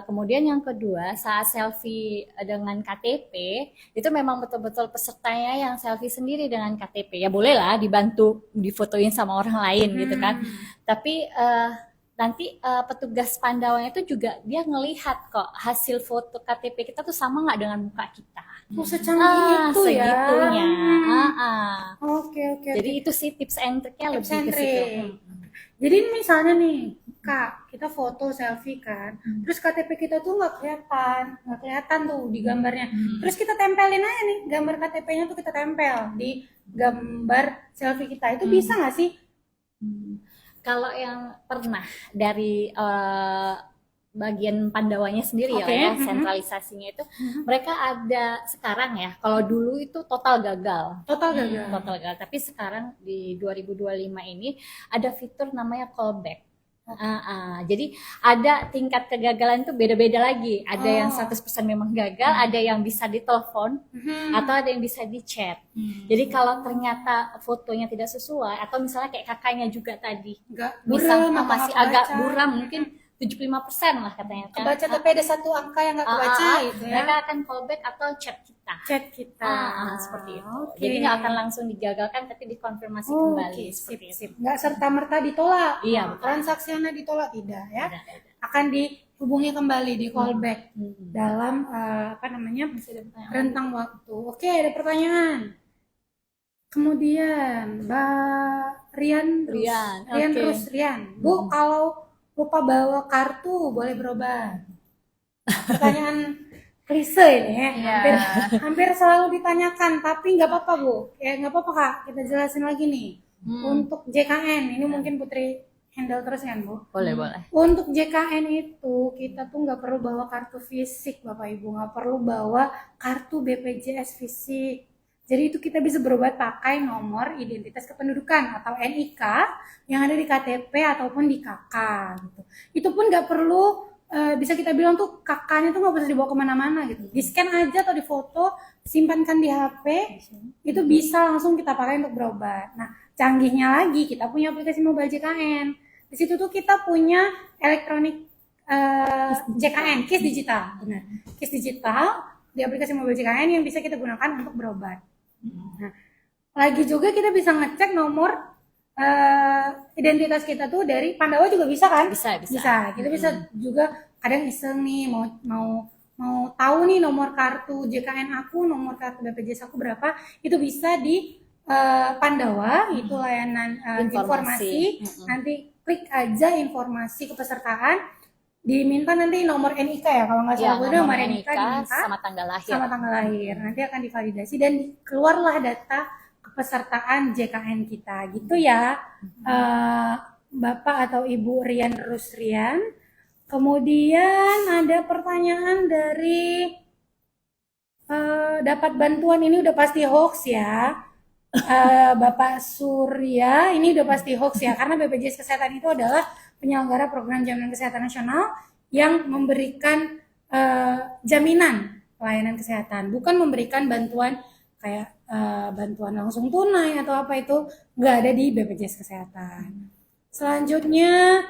Kemudian yang kedua, saat selfie dengan KTP itu memang betul-betul pesertanya yang selfie sendiri dengan KTP. Ya bolehlah dibantu difotoin sama orang lain gitu kan. Tapi nanti petugas Pandawanya itu juga dia ngelihat kok hasil foto KTP kita tuh sama nggak dengan muka kita. Oh, secanggih itu ya. Segitunya. Oke, oke. Jadi itu sih tips and triknya Tips lebih and ke situ. trick. Jadi misalnya nih, Kak, kita foto selfie kan, terus KTP kita tuh nggak kelihatan tuh di gambarnya. Terus kita tempelin aja nih, gambar KTP-nya tuh kita tempel di gambar selfie kita. Itu bisa nggak sih? Kalau yang pernah dari bagian Pandawanya sendiri Oke, ya, sentralisasinya itu mereka ada sekarang ya. Kalau dulu itu total gagal. Total gagal. Total gagal. Tapi sekarang di 2025 ini ada fitur namanya callback. Jadi ada tingkat kegagalan itu beda-beda lagi. Ada yang 100% memang gagal, ada yang bisa ditelepon, atau ada yang bisa di chat. Jadi kalau ternyata fotonya tidak sesuai, atau misalnya kayak kakaknya juga tadi, Nggak misal buram, masih nggak agak kebaca. buram, mungkin 75% lah katanya kan. Kebaca tapi ada satu angka yang nggak kebaca gitu ya. Mereka akan callback atau chat kita. Chat kita. Seperti itu. Oke. Jadi nggak akan langsung digagalkan, tapi dikonfirmasi kembali. Oke, Seperti itu. sip. Nggak serta-merta ditolak. Iya, betul. Transaksinya ditolak tidak ya. Ada, ada. Akan dihubungi kembali di callback Hmm. dalam apa namanya Masih ada pertanyaan? rentang waktu. Oke, ada pertanyaan. Kemudian Mbak Rian terus. Rian. Bu, kalau lupa bawa kartu boleh berobat? Pertanyaan klise ini ya. Iya. Hampir selalu ditanyakan, tapi nggak apa-apa Bu. Ya nggak apa-apa Kak, kita jelasin lagi nih. Untuk JKN, ini mungkin Putri handle terus kan Bu? Boleh, boleh. Untuk JKN itu kita tuh nggak perlu bawa kartu fisik Bapak Ibu, nggak perlu bawa kartu BPJS fisik. Jadi itu kita bisa berobat pakai nomor identitas kependudukan atau NIK yang ada di KTP ataupun di KK gitu. Itu pun nggak perlu bisa kita bilang tuh KK-nya tuh nggak usah dibawa kemana-mana gitu. Di scan aja atau di foto, simpankan di HP, itu bisa langsung kita pakai untuk berobat. Nah, canggihnya lagi kita punya aplikasi mobile JKN. Di situ tuh kita punya elektronik JKN, KIS digital, benar. KIS digital di aplikasi mobile JKN yang bisa kita gunakan untuk berobat. Nah, lagi juga kita bisa ngecek nomor identitas kita tuh dari Pandawa juga bisa kan? Bisa. Kita bisa juga kadang iseng nih mau tahu nih nomor kartu JKN aku, nomor kartu BPJS aku berapa, itu bisa di Pandawa, itu layanan informasi. Nanti klik aja informasi kepesertaan, diminta nanti nomor NIK ya kalau nggak salah, nomor NIK diminta sama tanggal lahir. Nanti akan divalidasi dan keluarlah data kepesertaan JKN kita gitu ya. Bapak atau Ibu Rian Rusrian. Kemudian ada pertanyaan dari dapat bantuan, ini udah pasti hoax ya. Bapak Surya, ini udah pasti hoax ya, karena BPJS Kesehatan itu adalah penyelenggara program jaminan kesehatan nasional yang memberikan jaminan pelayanan kesehatan, bukan memberikan bantuan kayak bantuan langsung tunai atau apa, itu nggak ada di BPJS Kesehatan. Selanjutnya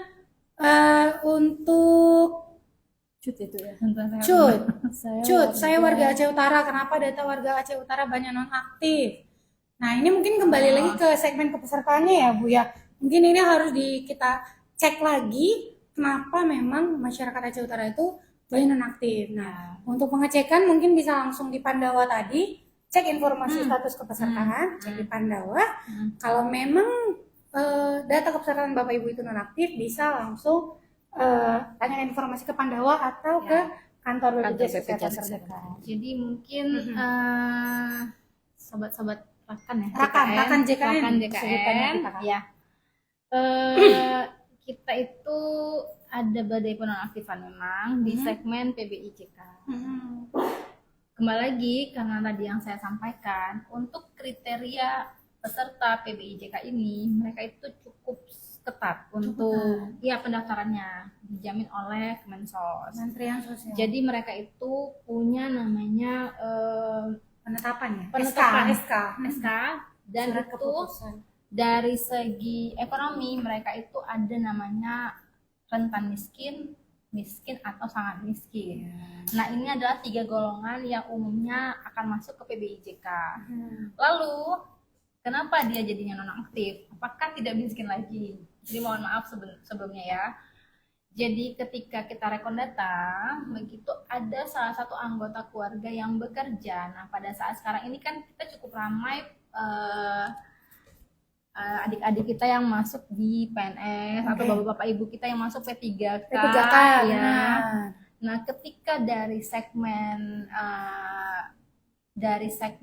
untuk Cut itu ya. saya warga Aceh Utara, kenapa data warga Aceh Utara banyak nonaktif? Nah, ini mungkin kembali lagi ke segmen kepesertaannya ya Bu ya. Mungkin ini harus kita cek lagi kenapa memang masyarakat Aceh Utara itu banyak nonaktif. Nah, untuk pengecekan mungkin bisa langsung di Pandawa tadi, cek informasi status kepesertaan, cek di Pandawa. Kalau memang data kepesertaan Bapak Ibu itu nonaktif, bisa langsung tanya informasi ke Pandawa atau ke kantor BPJS Kesehatan terdekat. Jadi mungkin sobat-sobat Rakan JKN. Ya. Kita itu ada badai penonaktifan memang di segmen PBIJK. Kembali lagi karena tadi yang saya sampaikan, untuk kriteria peserta PBIJK ini mereka itu cukup ketat untuk pendaftarannya, dijamin oleh Kemensos. Kementerian Sosial. Jadi mereka itu punya namanya penetapan SK, dan surat itu keputusan. Dari segi ekonomi mereka itu ada namanya rentan miskin atau sangat miskin. Nah, ini adalah 3 golongan yang umumnya akan masuk ke PBIJK. Lalu kenapa dia jadinya nonaktif? Apakah tidak miskin lagi? Jadi mohon maaf sebelumnya ya. Jadi ketika kita rekon data, begitu ada salah satu anggota keluarga yang bekerja. Nah, pada saat sekarang ini kan kita cukup ramai adik-adik kita yang masuk di PNS atau bapak-bapak ibu kita yang masuk P3K, P3K ya. benar. Nah, ketika dari segmen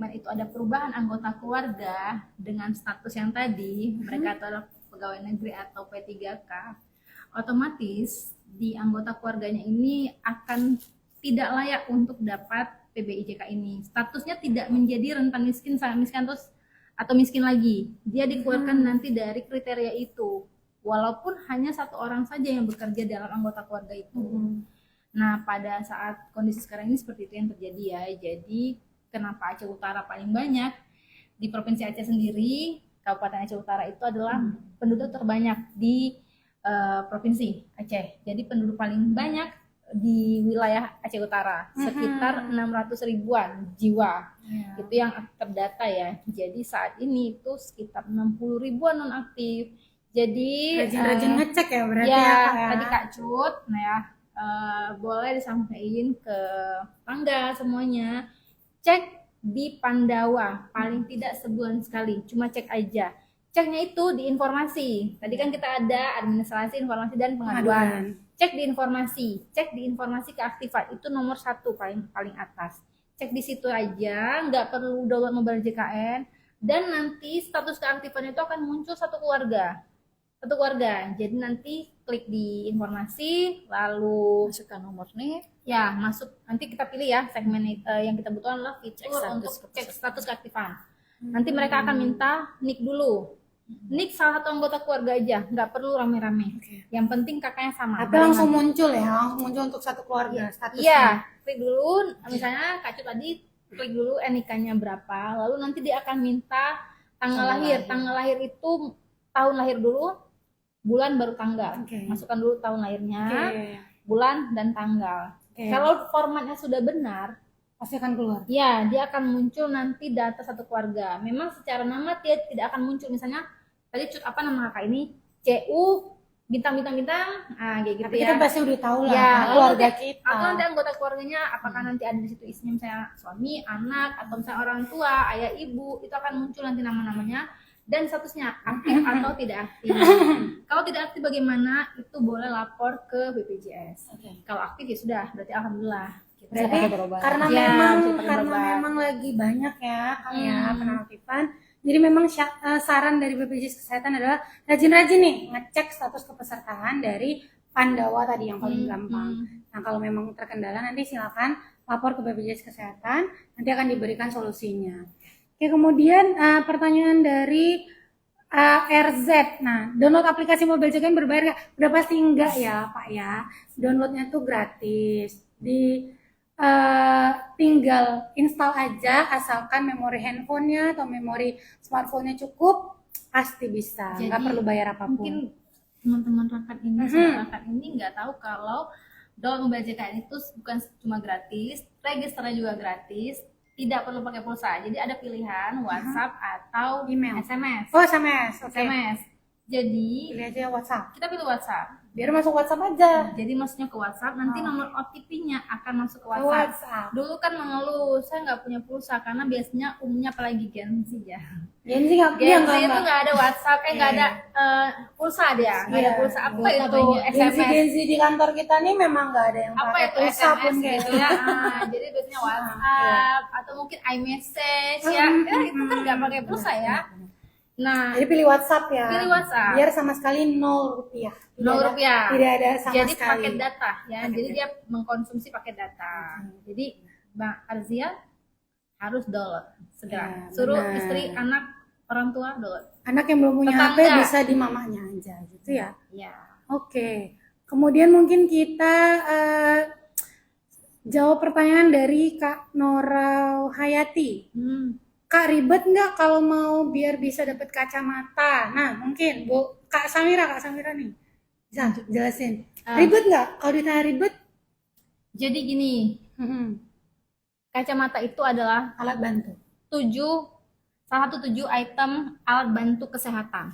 itu ada perubahan anggota keluarga dengan status yang tadi, mereka adalah pegawai negeri atau P3K, otomatis di anggota keluarganya ini akan tidak layak untuk dapat PBIJK ini. Statusnya tidak menjadi rentan miskin, sangat miskin atau miskin lagi. Dia dikeluarkan nanti dari kriteria itu. Walaupun hanya satu orang saja yang bekerja dalam anggota keluarga itu. Nah, pada saat kondisi sekarang ini seperti itu yang terjadi ya. Jadi, kenapa Aceh Utara paling banyak? Di Provinsi Aceh sendiri, Kabupaten Aceh Utara itu adalah penduduk terbanyak di Provinsi Aceh. Jadi penduduk paling banyak di wilayah Aceh Utara, sekitar 600 ribuan jiwa. Itu yang terdata ya. Jadi saat ini itu sekitar 60 ribuan non-aktif. Jadi Rajin-rajin ngecek ya berarti ya, ya, Kak, ya. tadi Kak Cut, nah ya, boleh disampaikan ke tangga semuanya, cek di Pandawa paling tidak sebulan sekali, cuma cek aja. Ceknya itu di informasi. Tadi kan kita ada administrasi, informasi, dan pengaduan. Cek di informasi keaktifan itu nomor 1 paling atas. Cek di situ aja, nggak perlu download mobile JKN. Dan nanti status keaktifan itu akan muncul satu keluarga. Jadi nanti klik di informasi, lalu Masukkan nomor NIP. ya masuk. Nanti kita pilih ya segmen yang kita butuhkan adalah fitur untuk cek status keaktifan. Nanti mereka akan minta NIK dulu. NIK salah satu anggota keluarga aja, nggak perlu rame-rame. Yang penting kakaknya sama. Tapi langsung muncul ya, langsung muncul untuk satu keluarga statusnya. Iya, klik dulu. Misalnya Kak Cut tadi klik dulu NIK-nya berapa, lalu nanti dia akan minta tanggal lahir. Tanggal lahir itu tahun lahir dulu, bulan baru tanggal. Masukkan dulu tahun lahirnya, bulan dan tanggal. Kalau formatnya sudah benar, pasti akan keluar. Ya, dia akan muncul nanti data satu keluarga. Memang secara nama dia tidak akan muncul. Misalnya tadi Cut apa nama kakak ini? CU bintang. Nah, kayak gitu. Tapi ya. kita pasti udah tahu lah Ya, keluarga nanti, kita. atau nanti anggota keluarganya apakah nanti ada di situ isinya misalnya suami, anak, atau misalnya orang tua, ayah, ibu, itu akan muncul nanti nama-namanya dan statusnya aktif atau tidak aktif. Kalau tidak aktif bagaimana? Itu boleh lapor ke BPJS. Kalau aktif ya sudah, berarti alhamdulillah. Berarti karena Ya, memang lagi banyak ya Kang ya penaktifan. Jadi memang saran dari BPJS Kesehatan adalah rajin-rajin nih ngecek status kepesertaan dari Pandawa tadi yang paling gampang. Nah, kalau memang terkendala nanti silakan lapor ke BPJS Kesehatan, nanti akan diberikan solusinya. Oke, kemudian pertanyaan dari RZ. Nah, download aplikasi mobile JKN berbayar nggak? Udah pasti enggak ya Pak ya. Downloadnya tuh gratis. Tinggal install aja, asalkan memori handphonenya atau memori smartphone-nya cukup, pasti bisa. Nggak perlu bayar apapun. Mungkin teman-teman rakan ini nggak tahu kalau download mobile JKN itu bukan cuma gratis, registernya juga gratis, tidak perlu pakai pulsa. Jadi ada pilihan WhatsApp atau email, SMS. Oh, SMS. SMS. Jadi pilih aja WhatsApp. Kita pilih WhatsApp. Biar masuk WhatsApp aja. Jadi masuknya ke WhatsApp, nanti nomor OTP-nya akan masuk ke WhatsApp. Dulu kan mengeluh, saya nggak punya pulsa karena biasanya umumnya apalagi Gen Z ya. Gen Z itu nggak ada WhatsApp, nggak ada pulsa dia, nggak ada pulsa. Apa itu SMS? Gen Z di kantor kita nih memang nggak ada yang apa pakai itu pulsa SMS pun gitu ya. Jadi biasanya WhatsApp atau mungkin iMessage ya. Itu kan nggak pakai pulsa ya. Nah, jadi pilih WhatsApp ya. Pilih WhatsApp. Biar sama sekali 0 rupiah. Tidak ada sama jadi sekali. paket data ya. Jadi dia mengkonsumsi paket data. Jadi Mbak Arzia harus download segera. Suruh istri, anak, orang tua download. Anak yang belum punya Tetangga. HP bisa di mamanya aja gitu ya. Ya. Oke. Kemudian mungkin kita jawab pertanyaan dari Kak Nora Hayati. Kak, ribet nggak kalau mau biar bisa dapat kacamata? Nah, mungkin Bu Kak Samira nih bisa jelasin. Ribet nggak? Kalau ditanya ribet? Jadi gini, kacamata itu adalah alat bantu. salah satu 7 item alat bantu kesehatan.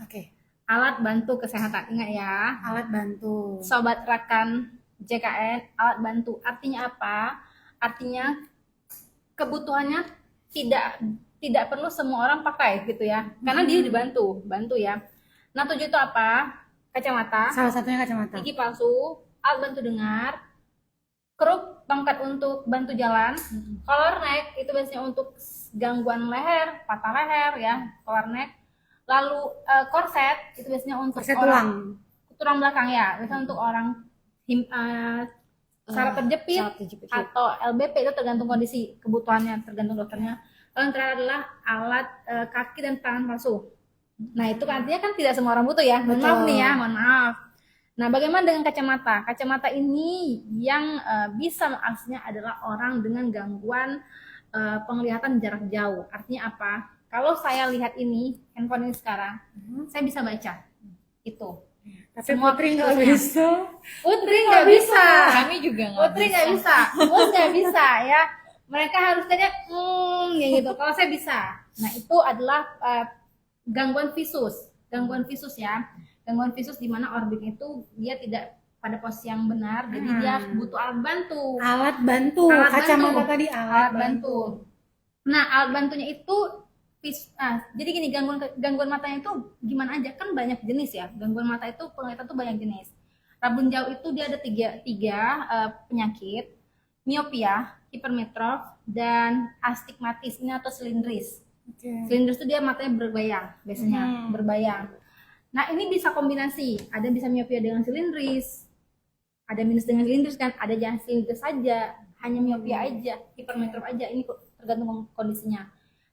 alat bantu kesehatan. Ingat ya, Alat bantu. sobat rekan JKN, alat bantu. Artinya apa? Artinya kebutuhannya tidak perlu semua orang pakai gitu ya. Karena dia bantu ya. Nah, tujuh itu apa? Kacamata, Salah satunya kacamata. gigi palsu, alat bantu dengar, kruk, tongkat untuk bantu jalan, collar neck itu biasanya untuk gangguan leher, patah leher ya, collar neck. Lalu korset itu biasanya untuk Korset orang tulang belakang ya, biasanya untuk orang saraf terjepit Saraf terjepit. atau LBP, itu tergantung kondisi kebutuhannya, tergantung dokternya. Lalu yang terakhir adalah alat kaki dan tangan palsu. Nah, itu kan artinya kan tidak semua orang butuh ya. Mohon maaf nih ya, mohon maaf. Nah, bagaimana dengan kacamata? Kacamata ini yang bisa aksesnya adalah orang dengan gangguan penglihatan jarak jauh. Artinya apa? Kalau saya lihat ini, handphone ini sekarang, saya bisa baca. Itu. Tapi Semua Putri nggak fitusnya. bisa. Putri nggak bisa. Kami juga nggak Putri nggak bisa. Mus nggak bisa ya. Mereka harus tanya, ya gitu. Kalau saya bisa. Nah, itu adalah gangguan visus. Gangguan visus ya. Gangguan visus di mana orbit itu dia tidak pada posisi yang benar, jadi dia butuh alat bantu. Alat bantu. Alat Kacamata bantu. tadi Alat bantu. Nah, alat bantunya itu jadi gini, gangguan matanya itu gimana aja, kan banyak jenis ya. Gangguan mata itu penglihatan tuh banyak jenis. Rabun jauh itu dia ada tiga penyakit: miopia, hipermetrop, dan astigmatis ini atau silindris. Silindris itu dia matanya berbayang, biasanya berbayang. Nah, ini bisa kombinasi, ada bisa miopia dengan silindris, ada minus dengan silindris kan, ada jangan silindris saja, hanya miopia aja, hipermetrop aja, ini tergantung kondisinya.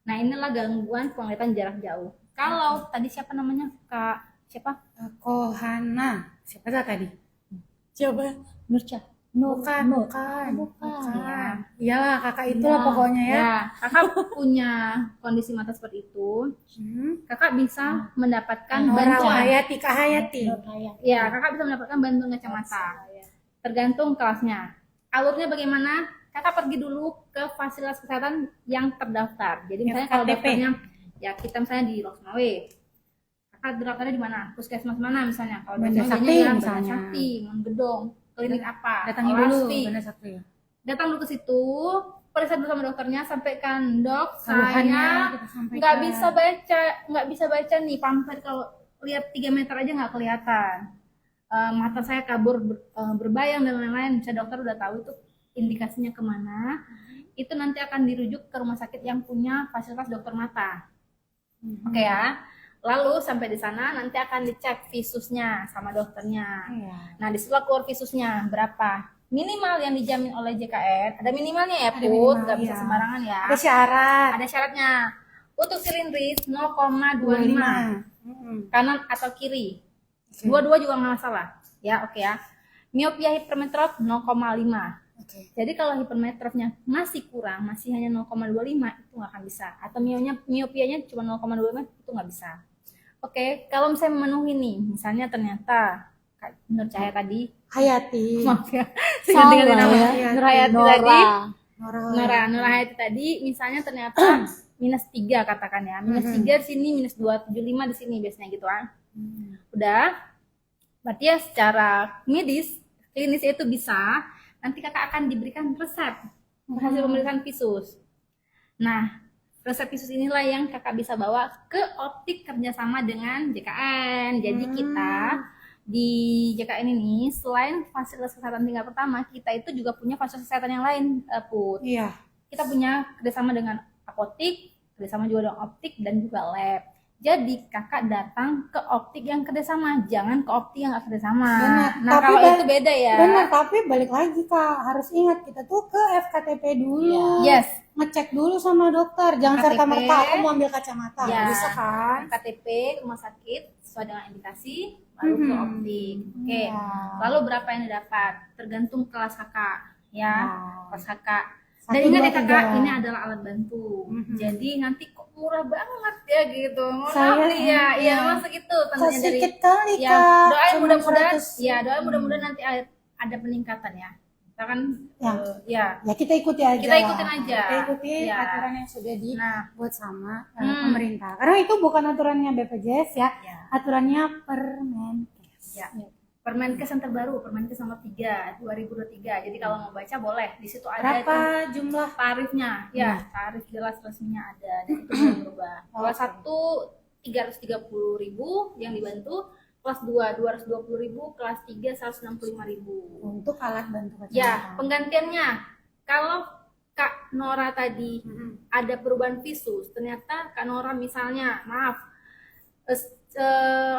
Nah, inilah gangguan penglihatan jarak jauh. Kalau tadi siapa namanya? Kak siapa? Kohana. Siapa tadi? Coba Nurca. Bukan. Ya. Iyalah, kakak itulah pokoknya ya. Ya, kakak punya kondisi mata seperti itu. Kakak bisa mendapatkan Nora bantuan. Hayati, Kak Hayati. Ya, kakak bisa mendapatkan bantuan kacamata. Tergantung kelasnya. Alurnya bagaimana? Kakak pergi dulu ke fasilitas kesehatan yang terdaftar. Jadi misalnya kalau FKTP. daftarnya, ya kita misalnya di Losmawe, kakak daftarnya di mana? Puskesmas mana misalnya? Kalau Banda biasanya Sakti ya, misalnya. Banda Sakti, Gedong, klinik apa? Datangi dulu. Olasti. Banda Sakti. Datang dulu ke situ, periksa dulu sama dokternya, sampaikan, dok, Keluhannya saya kita sampaikan. nggak bisa baca nih pamflet, kalau lihat 3 meter aja nggak kelihatan. Mata saya kabur berbayang dan lain-lain. Bisa dokter udah tahu itu indikasinya kemana. Itu nanti akan dirujuk ke rumah sakit yang punya fasilitas dokter mata. Oke ya. Lalu sampai di sana nanti akan dicek visusnya sama dokternya. Nah, disitu keluar visusnya berapa. Minimal yang dijamin oleh JKN, ada minimalnya ya, Ada Put, minimal, nggak bisa ya. sembarangan ya. Ada syarat. Ada syaratnya. Untuk silindris 0,25 kanan atau kiri. Dua-dua juga nggak masalah. Ya, oke ya. Miopia hipermetrop 0,5. Jadi kalau hipermetropnya masih kurang, masih hanya 0,25, itu nggak akan bisa. Atau miopianya cuma 0,25, itu nggak bisa. Oke, kalau misalnya memenuhi nih, misalnya ternyata Nur Cahaya tadi, Hayati. maaf ya, Salah ganti nama. ya. Nur Hayati Nora. tadi, Nora. Nur Hayati tadi, misalnya ternyata -3 katakan ya, -3 di sini, -275 di sini biasanya gitu kan. Udah, berarti ya secara medis, klinis itu bisa. Nanti kakak akan diberikan resep hasil pemeriksaan visus. Nah, resep visus inilah yang kakak bisa bawa ke optik kerjasama dengan JKN. Jadi kita di JKN ini selain fasilitas kesehatan tingkat pertama, kita itu juga punya fasilitas kesehatan yang lain, Put. Iya. Kita punya kerjasama dengan apotik, kerjasama juga dengan optik dan juga lab. Jadi kakak datang ke optik yang kerjasama, jangan ke optik yang nggak kerjasama. Benar. Nah, Tapi kalau itu beda ya. Benar, tapi balik lagi Kak, harus ingat kita tuh ke FKTP dulu. Yes, Ngecek dulu sama dokter, jangan FKTP. serta-merta aku mau ambil kacamata. Ya. Bisa kan? KTP rumah sakit sesuai dengan indikasi baru ke optik. Oke. Ya. Lalu berapa yang didapat? Tergantung kelas kakak, ya. Kelas kakak. Dan 1, ingat 2, ya kakak, 3. ini adalah alat bantu. Jadi nanti kok murah banget ya gitu. Mohon Saya- maaf nih ya. Iya, ya. masuk itu Kok tentunya dari sedikit kali ya, Kak. doain Cuma mudah-mudahan 100. ya, doain mudah-mudahan nanti ada peningkatan ya. Kita kan Ya. ya Ya kita ikuti aja. Kita lah. ikutin aja. Kita ikuti Ya. aturan yang sudah nah dibuat sama pemerintah. Karena itu bukan aturannya BPJS ya, ya aturannya Permenkes. ya Permenkes yang terbaru, Permenkes nomor 3 2023. Jadi kalau mau baca boleh, di situ ada Berapa jumlah? tarifnya. Ya, tarif jelas resminya ada dan itu belum berubah. Kelas 1 330.000 yang dibantu, kelas 2 220.000, kelas 3 165.000. Untuk alat bantu kacamata. Ya, penggantiannya kalau Kak Nora tadi ada perubahan visus, ternyata Kak Nora misalnya, maaf,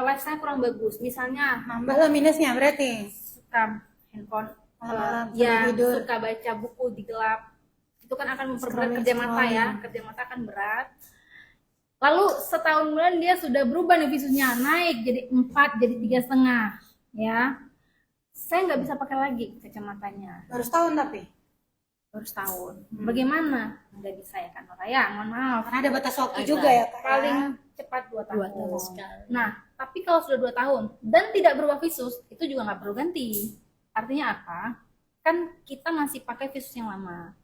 lifestyle kurang bagus, misalnya Nambah lah minusnya berarti. suka handphone, Malam-malam ya sampai tidur. suka baca buku di gelap, itu kan akan memperberat Scrolling, kerja mata ya, kerja mata akan berat. Lalu setahun kemudian dia sudah berubah nih visusnya, naik jadi 4, jadi 3,5, ya. Saya nggak bisa pakai lagi kacamatanya, Baru setahun tapi. baru setahun. Bagaimana? Nggak bisa ya kan, ya, mohon maaf. Karena ada batas waktu juga ya Kak. Paling cepat 2 tahun. 2 tahun sekali. Nah, tapi kalau sudah 2 tahun dan tidak berubah visus, itu juga nggak perlu ganti. Artinya apa? Kan kita masih pakai visus yang lama.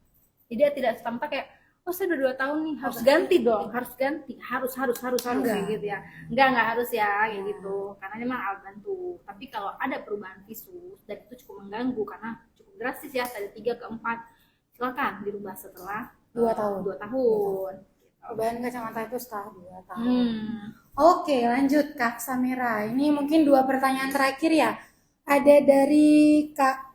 Jadi dia tidak tampak kayak, oh saya udah 2 tahun nih, harus ganti dong, harus ganti, harus Enggak. kayak gitu ya. Enggak harus ya, kayak gitu. Karena memang alat bantu. Tapi kalau ada perubahan visus dan itu cukup mengganggu karena cukup drastis ya, dari 3 ke 4, silakan dirubah setelah 2 tahun. 2 tahun. Perubahan kacamata itu setelah 2 tahun. Hmm. Oke, lanjut Kak Samira. Ini mungkin 2 pertanyaan terakhir ya. Ada dari Kak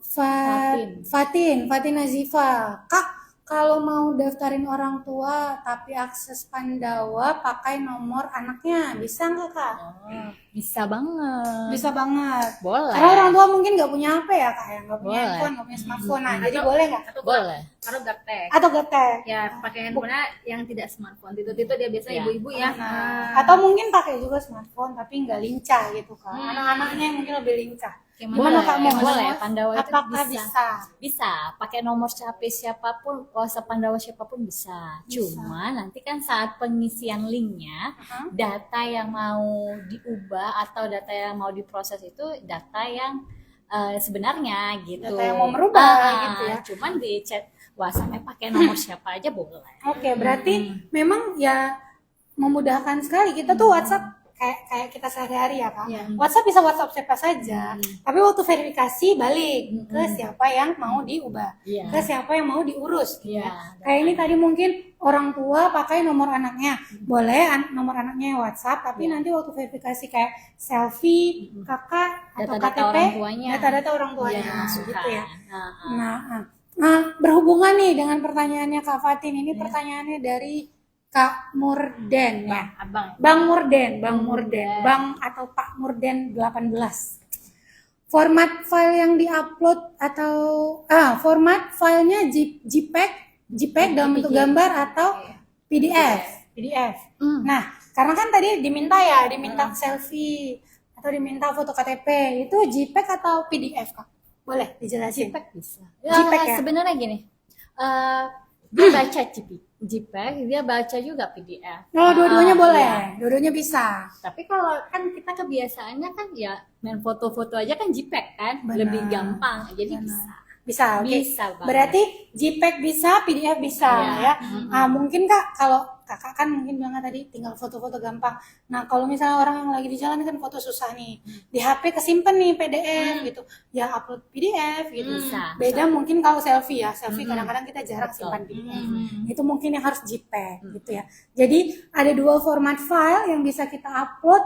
Fatin Nazifa. Kak, kalau mau daftarin orang tua tapi akses Pandawa pakai nomor anaknya, bisa nggak Kak? Oh, bisa banget. Bisa banget. Boleh. Karena orang tua mungkin nggak punya HP ya Kak, ya nggak punya Boleh. handphone, nggak punya smartphone. Nah, jadi boleh nggak? Boleh. Atau gaptek. Atau gaptek? Ya, pakai handphonenya yang tidak smartphone. Itu dia biasa Ya. ibu-ibu ya. Nah, atau mungkin pakai juga smartphone tapi nggak lincah gitu Kak. Anak-anaknya yang mungkin lebih lincah. Gimana? Gimana Kak mau? Boleh, Pandawa itu Apakah bisa. bisa? Bisa, pakai nomor HP siapapun, kuasa Pandawa siapapun bisa. Cuma nanti kan saat pengisian linknya, data yang mau diubah atau data yang mau diproses itu data yang sebenarnya gitu. Data yang mau merubah gitu ya. Cuman di chat WhatsApp pakai nomor siapa aja boleh. Oke, berarti memang ya memudahkan sekali. Kita tuh WhatsApp kayak kita sehari-hari ya Kak. WhatsApp bisa WhatsApp siapa saja. Tapi waktu verifikasi balik ke siapa yang mau diubah, Iya. ke siapa yang mau diurus. Gitu. Iya. Kayak ini tadi mungkin orang tua pakai nomor anaknya, boleh nomor anaknya WhatsApp, tapi nanti waktu verifikasi kayak selfie, kakak atau Data-data KTP, orang tuanya. data-data orang tuanya, Iya, gitu ya. Nah, Nah, berhubungan nih dengan pertanyaannya Kak Fatin, ini pertanyaannya dari Kak Murden ya. Abang. Bang Murden, Bang atau Pak Murden 18. Format file yang diupload atau format filenya JPEG dalam bentuk gambar atau PDF. Nah, karena kan tadi diminta selfie atau diminta foto KTP, itu JPEG atau PDF Kak? Boleh dijelasin? JPEG bisa. JPEG ya? Sebenarnya gini, dia baca JPEG, dia baca juga PDF. Oh, dua-duanya boleh, Iya. dua-duanya bisa. Tapi kalau kan kita kebiasaannya kan ya main foto-foto aja kan JPEG kan, Benar. lebih gampang. Jadi Bisa, oke. Bisa banget. Berarti JPEG bisa, PDF bisa Iya. ya. Mungkin Kak, kalau Kakak kan mungkin bilangnya tadi tinggal foto-foto gampang. Nah, kalau misalnya orang yang lagi di jalan kan foto susah nih. Di HP kesimpan nih PDF gitu. Ya upload PDF gitu. Bisa. Beda mungkin kalau selfie ya. Selfie kadang-kadang kita jarang Betul. simpan PDF. Itu mungkin yang harus JPEG gitu ya. Jadi ada 2 format file yang bisa kita upload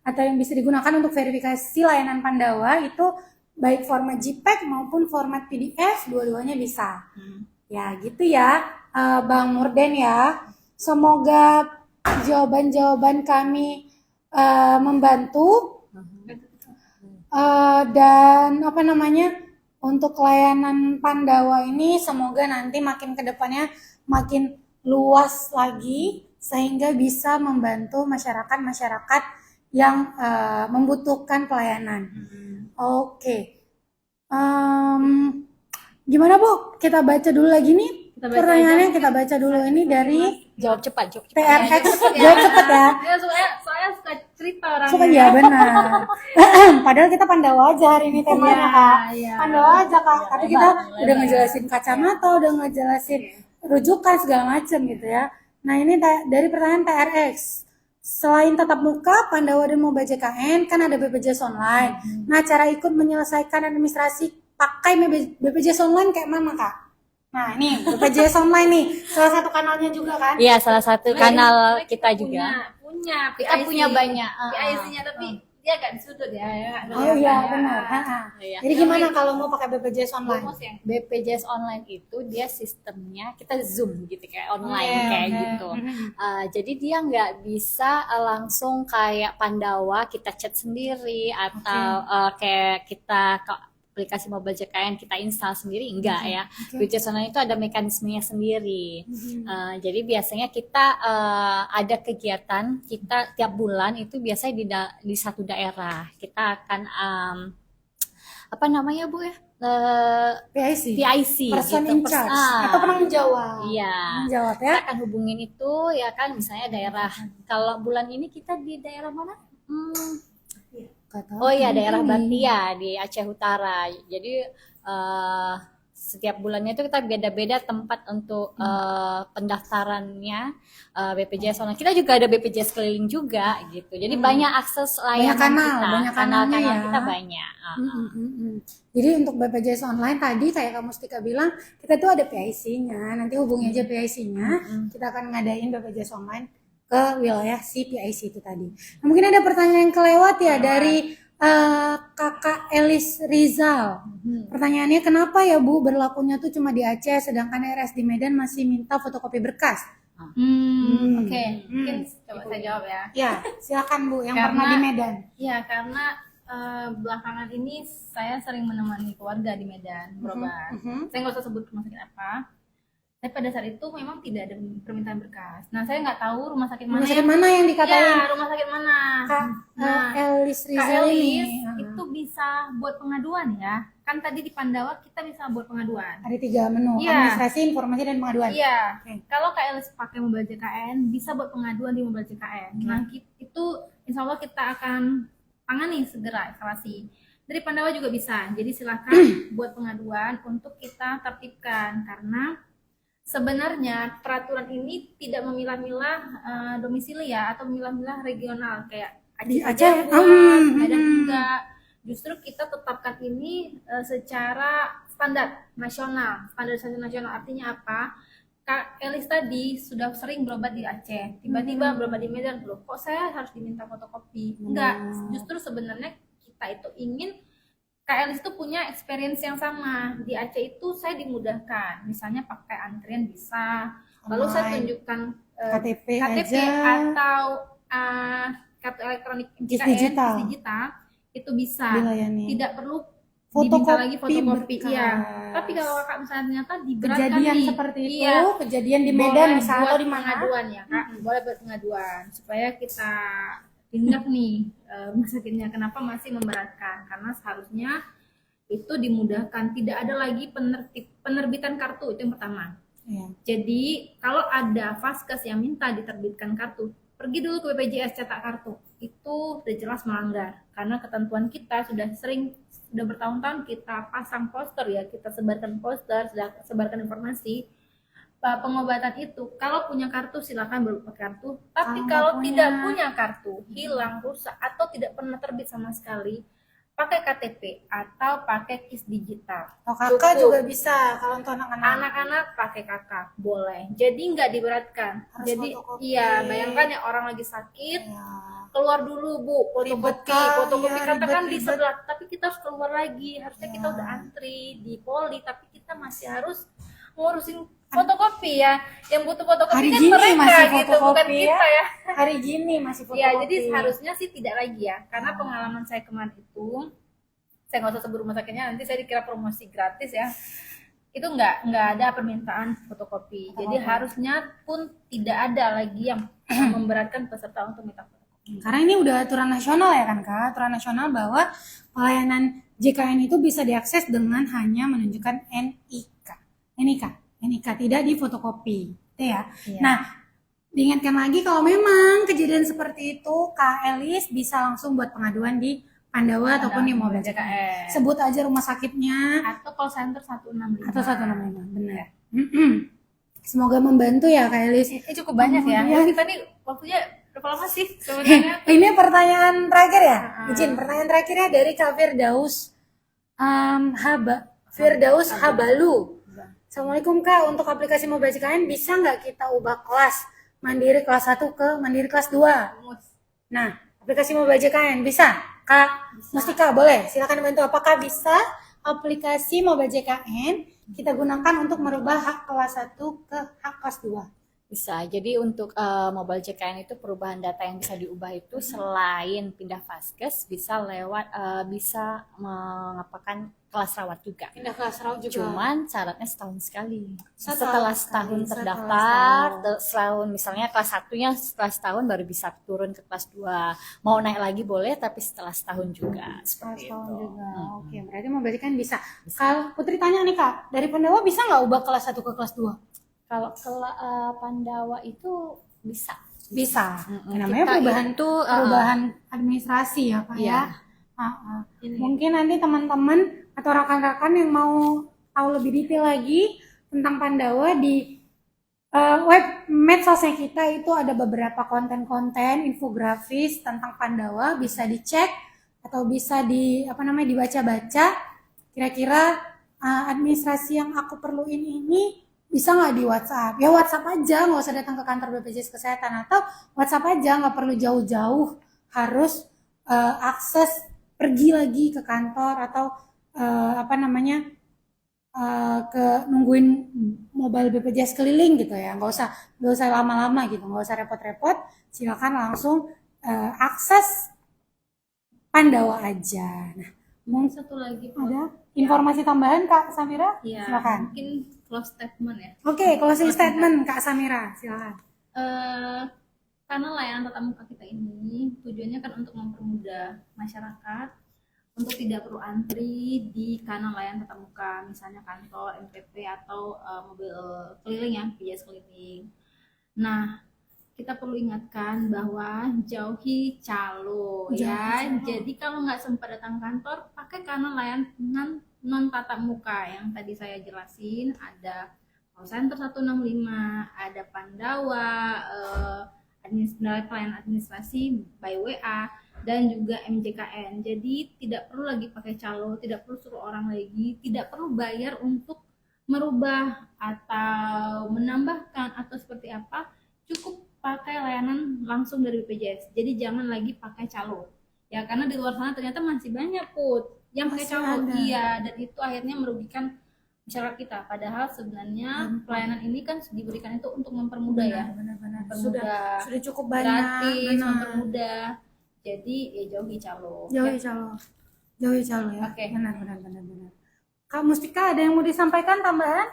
atau yang bisa digunakan untuk verifikasi layanan Pandawa itu baik format JPEG maupun format PDF, dua-duanya bisa. Ya gitu ya, Bang Murden ya. Semoga jawaban-jawaban kami membantu dan untuk layanan Pandawa ini semoga nanti makin ke depannya makin luas lagi sehingga bisa membantu masyarakat yang membutuhkan pelayanan. Oke. Gimana Bu? Kita baca dulu lagi nih pertanyaannya. Kita baca dulu ini dari jawab cepat. TRX. Jawab cepet ya. Ya, soalnya suka cerita orangnya. Suka ya benar. Padahal kita Pandawa aja hari ini temanya Kak. Iya. Pandawa aja Kak. Tapi kita udah ngejelasin kacamata, udah ngejelasin rujukan segala macam gitu ya. Nah ini dari pertanyaan TRX. Selain tatap muka, Pandawa dan Moba JKN kan ada BPJS online. Nah cara ikut menyelesaikan administrasi pakai BPJS online kayak mana Kak? Nah ini BPJS online nih, salah satu kanalnya juga kan? Iya, salah satu kanal kita juga. Punya Kita punya banyak. PIC-nya tapi dia agak di sudut ya. Oh iya benar. Iya. Jadi gimana kalau mau pakai BPJS online? Promos ya. BPJS online itu dia sistemnya kita Zoom gitu kayak online Oke, kayak oke. gitu. Jadi dia nggak bisa langsung kayak Pandawa kita chat sendiri atau kayak kita ke aplikasi Mobile JKN kita install sendiri enggak ya. BPJS online itu ada mekanismenya sendiri. Jadi biasanya kita ada kegiatan kita tiap bulan itu biasanya di satu daerah kita akan apa namanya Bu ya? PIC. PIC Person gitu. in charge atau penanggung jawab. Iya. Penanggung jawab ya. Kita akan hubungin itu ya kan misalnya daerah kalau bulan ini kita di daerah mana? Gak tahu. Oh iya daerah Ini. Batia di Aceh Utara. Jadi setiap bulannya itu kita beda-beda tempat untuk pendaftarannya BPJS online. Kita juga ada BPJS keliling juga gitu. Jadi banyak akses layanan kanal, kita. banyak kanalnya Kanal-kanal ya. kita banyak. Jadi untuk BPJS online tadi kayak kamu Mustika bilang kita tuh ada PIC-nya. Nanti hubungi aja PIC-nya. Kita akan ngadain BPJS online ke wilayah si PIC itu tadi. Nah, mungkin ada pertanyaan yang kelewat ya dari Kakak Elis Rizal. Pertanyaannya kenapa ya Bu berlakunya tuh cuma di Aceh sedangkan RS di Medan masih minta fotokopi berkas? Oke, mungkin coba saya jawab ya. Ya, silakan Bu yang Karena- pernah di Medan. Ya, karena belakangan ini saya sering menemani keluarga di Medan berobat. Saya nggak usah sebut rumah sakit apa. Tapi pada saat itu memang tidak ada permintaan berkas. Nah, saya nggak tahu rumah sakit mana Rumah sakit mana yang dikatain Ya, rumah sakit mana. Kak Nah, Elis Kak Rizal Elis ini? itu bisa buat pengaduan ya. Kan tadi di Pandawa kita bisa buat pengaduan. Ada 3 menu, Iya. administrasi, informasi, dan pengaduan. Iya. Oke. Kalau Kak Elis pakai Mobile JKN, bisa buat pengaduan di Mobile JKN. Nah, itu insya Allah kita akan tangani segera eskalasi. Dari Pandawa juga bisa. Jadi silakan buat pengaduan untuk kita tertibkan karena sebenarnya peraturan ini tidak memilah-milah domisili ya atau memilah-milah regional kayak Di Aceh Aceh, aja buat, Medan enggak. Justru kita tetapkan ini secara standar nasional, standarisasi nasional. Artinya apa? Kak Elis tadi sudah sering berobat di Aceh, tiba-tiba berobat di Medan, loh kok saya harus diminta fotokopi? Enggak, justru sebenarnya kita itu ingin Kak Elis itu punya experience yang sama. Di Aceh itu saya dimudahkan, misalnya pakai antrian bisa, lalu saya Online. tunjukkan KTP KTP aja. atau kartu elektronik Kis KN, digital. kis digital itu bisa, Dilayani. tidak perlu Fotokopi diminta lagi fotokopi. berkas. Iya. Tapi kalau kakak misalnya ternyata diberatkan Kejadian nih, seperti itu, iya, kejadian di Medan boleh misalnya buat atau di mana? pengaduan ya kak, boleh buat pengaduan supaya kita tindak nih rumah sakitnya kenapa masih memberatkan, karena seharusnya itu dimudahkan, tidak ada lagi penerbitan kartu, itu yang pertama. Iya. Jadi kalau ada vaskes yang minta diterbitkan kartu, pergi dulu ke BPJS cetak kartu. Itu sudah jelas melanggar karena ketentuan kita sudah bertahun-tahun kita pasang poster ya, kita sebarkan poster, sudah sebarkan informasi pengobatan itu. Kalau punya kartu silakan berupa kartu, tapi kalau tidak punya kartu, hilang, rusak atau tidak pernah terbit sama sekali, pakai KTP atau pakai kis digital. Oh, kakak Cukup. juga bisa kalau untuk anak-anak. Anak-anak pakai kakak boleh, jadi nggak diberatkan. Harus Jadi fotokopi. iya, bayangkan ya orang lagi sakit, Iya. keluar dulu Bu, Ribet, fotokopi, Kak. fotokopi Iya, katakan di ribet. sebelah, tapi kita harus keluar lagi. Harusnya kita Iya. udah antri di poli, tapi kita masih harus ngurusin fotokopi ya. Yang butuh fotokopi Hari kan gini mereka masih gitu, bukan fotokopi kita ya. Hari gini masih fotokopi. Ya, jadi seharusnya sih tidak lagi ya, karena pengalaman saya kemarin itu, saya nggak usah sebut rumah sakitnya, nanti saya dikira promosi gratis ya. Itu nggak ada permintaan fotokopi. Jadi harusnya pun tidak ada lagi yang memberatkan peserta untuk minta fotokopi. Karena ini udah aturan nasional ya kan Kak, aturan nasional bahwa pelayanan JKN itu bisa diakses dengan hanya menunjukkan NIK, tidak di fotokopi, itu ya. Iya. Nah, Diingatkan lagi kalau memang kejadian seperti itu, Kak Elis bisa langsung buat pengaduan di Pandawa ataupun di Mobile JKN. Sebut aja rumah sakitnya Atau call center 165. atau 165, benar. Semoga membantu ya Kak Elis. Cukup banyak ya. Kemudian- Kita nih waktunya berapa lama sih sebenarnya? Ini pertanyaan terakhir ya? Izin, pertanyaan terakhirnya dari Kak Firdaus Firdaus Habalu. Assalamualaikum Kak, untuk aplikasi Mobile JKN bisa nggak kita ubah kelas Mandiri kelas 1 ke Mandiri kelas 2? Nah, aplikasi Mobile JKN bisa? Kak Mustika, boleh? Silakan bantu. Apakah bisa aplikasi Mobile JKN kita gunakan untuk merubah hak kelas 1 ke hak kelas 2? Bisa. Jadi untuk Mobile JKN itu perubahan data yang bisa diubah itu selain pindah vaskes bisa lewat bisa mengapakan kelas rawat juga. Pindah kelas rawat juga. Cuman syaratnya setahun sekali. Setahun Setelah sekali, setahun setelah terdaftar, setahun misalnya kelas 1-nya setelah setahun baru bisa turun ke kelas 2. Mau naik lagi boleh tapi setelah setahun juga. Seperti Setahun itu. juga. Oke, berarti Mobile JKN bisa. Kalau Putri tanya nih Kak, dari Pandawa bisa nggak ubah kelas 1 ke kelas 2? Kalau ke Pandawa itu bisa. Bisa. Namanya Kita perubahan itu, perubahan administrasi ya Kak Iya. ya. Mungkin nanti teman-teman atau rakan-rakan yang mau tahu lebih detail lagi tentang Pandawa di web medsosnya kita itu ada beberapa konten-konten infografis tentang Pandawa, bisa dicek atau bisa dibaca-baca. Kira-kira administrasi yang aku perluin ini bisa nggak di WhatsApp? Ya WhatsApp aja, nggak usah datang ke kantor BPJS Kesehatan, atau WhatsApp aja, nggak perlu jauh-jauh harus akses pergi lagi ke kantor atau ke nungguin mobile BPJS keliling gitu ya, nggak usah lama-lama gitu, nggak usah repot-repot, silakan langsung akses Pandawa aja. Nah, Mungkin satu lagi Pak. ada informasi tambahan Kak Samira? Ya, Silakan. mungkin close statement ya. Oke, closing statement Kak Samira, silakan. Karena layanan tatap muka kita ini tujuannya kan untuk mempermudah masyarakat untuk tidak perlu antri di kanal layanan tatap muka, misalnya kantor, MPP atau mobil keliling ya, BPJS keliling. Nah, kita perlu ingatkan bahwa jauhi calo ya. Jadi kalau nggak sempat datang kantor, pakai kanal layanan non tatap muka yang tadi saya jelasin. Ada call center 165, ada Pandawa, pelayanan administrasi by WA, dan juga MJKN. Jadi tidak perlu lagi pakai calo, tidak perlu suruh orang lagi, tidak perlu bayar untuk merubah atau menambahkan atau seperti apa. Cukup pakai layanan langsung dari BPJS. Jadi jangan lagi pakai calo. Ya, karena di luar sana ternyata masih banyak yang pakai calo. Iya, dan itu akhirnya merugikan masyarakat kita. Padahal sebenarnya pelayanan ini kan diberikan itu untuk mempermudah ya. Benar-benar. Mempermudah. Sudah cukup banyak. Gratis, benar. mempermudah. Jadi ya jauhi calo. Jauhi calo ya. Oke. Benar. Kak Mustika, ada yang mau disampaikan tambahan?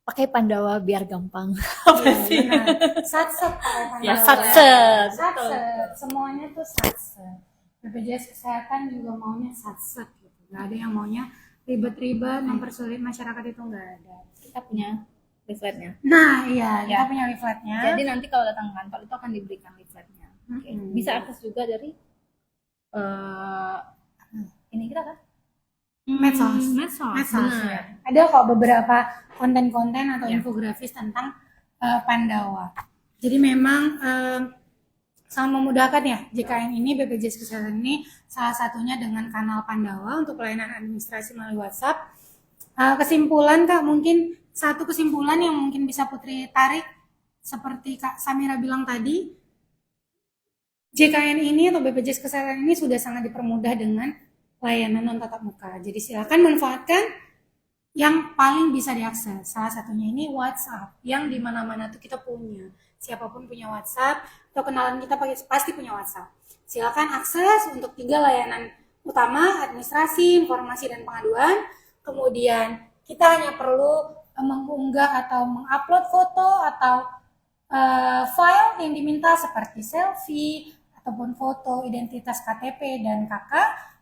Pakai Pandawa biar gampang. Iya, benar. Satset pakai Pandawa. Ya, satset. Satset. Semuanya tuh satset. BPJS Kesehatan juga maunya satset gitu. Nggak ada yang maunya ribet-ribet, mempersulit masyarakat, itu nggak ada. Kita punya leafletnya. Nah, iya, kita Ya. punya leafletnya. Jadi nanti kalau datang ke kantor itu akan diberikan leafletnya. Oke. Bisa akses juga dari ini kita kan? Medsos. Medsos. Ya. Ada kok beberapa konten-konten atau Ya. infografis tentang Pandawa. Jadi memang sangat memudahkan ya JKN ini, BPJS Kesehatan ini, salah satunya dengan kanal Pandawa untuk pelayanan administrasi melalui WhatsApp. Kesimpulan Kak, mungkin satu kesimpulan yang mungkin bisa Putri tarik, seperti Kak Samira bilang tadi, JKN ini atau BPJS Kesehatan ini sudah sangat dipermudah dengan layanan non tatap muka. Jadi silakan manfaatkan yang paling bisa diakses. Salah satunya ini WhatsApp, yang di mana-mana tuh kita punya. Siapapun punya WhatsApp atau kenalan kita pasti punya WhatsApp. Silakan akses untuk 3 layanan utama: administrasi, informasi, dan pengaduan. Kemudian kita hanya perlu mengunggah atau mengupload foto atau file yang diminta seperti selfie ataupun foto identitas KTP dan KK,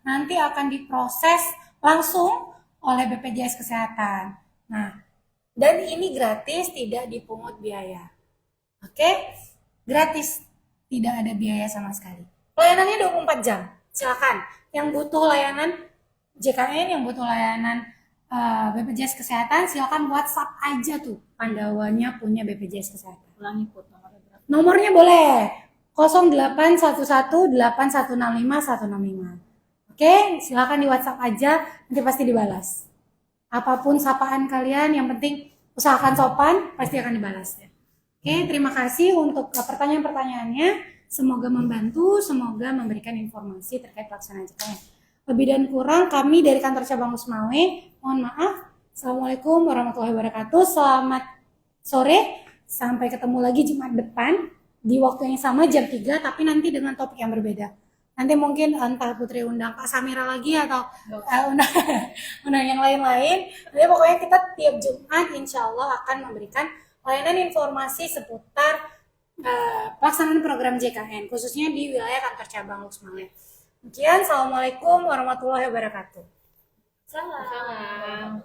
nanti akan diproses langsung oleh BPJS Kesehatan. Nah, dan ini gratis, tidak dipungut biaya. Oke, gratis, tidak ada biaya sama sekali. Layanannya 24 jam. Silakan yang butuh layanan JKN, yang butuh layanan BPJS Kesehatan, silakan WhatsApp aja tuh Pandawannya punya BPJS Kesehatan. Ulangi Put, nomornya berapa? Nomornya boleh 0811-8165-165. Oke, silakan di WhatsApp aja, nanti pasti dibalas. Apapun sapaan kalian, yang penting usahakan sopan, pasti akan dibalas. Oke, terima kasih untuk pertanyaan-pertanyaannya. Semoga membantu, semoga memberikan informasi terkait pelaksanaan JKN. Lebih dan kurang kami dari kantor cabang Losmawe, mohon maaf. Assalamualaikum warahmatullahi wabarakatuh. Selamat sore, sampai ketemu lagi Jumat depan di waktu yang sama jam 3, tapi nanti dengan topik yang berbeda. Nanti mungkin entah Putri undang Kak Samira lagi atau undang yang lain-lain. Jadi pokoknya kita tiap Jumat insya Allah akan memberikan layanan informasi seputar pelaksanaan program JKN, khususnya di wilayah kantor cabang Losmawe. Sekian, assalamualaikum warahmatullahi wabarakatuh. Salam.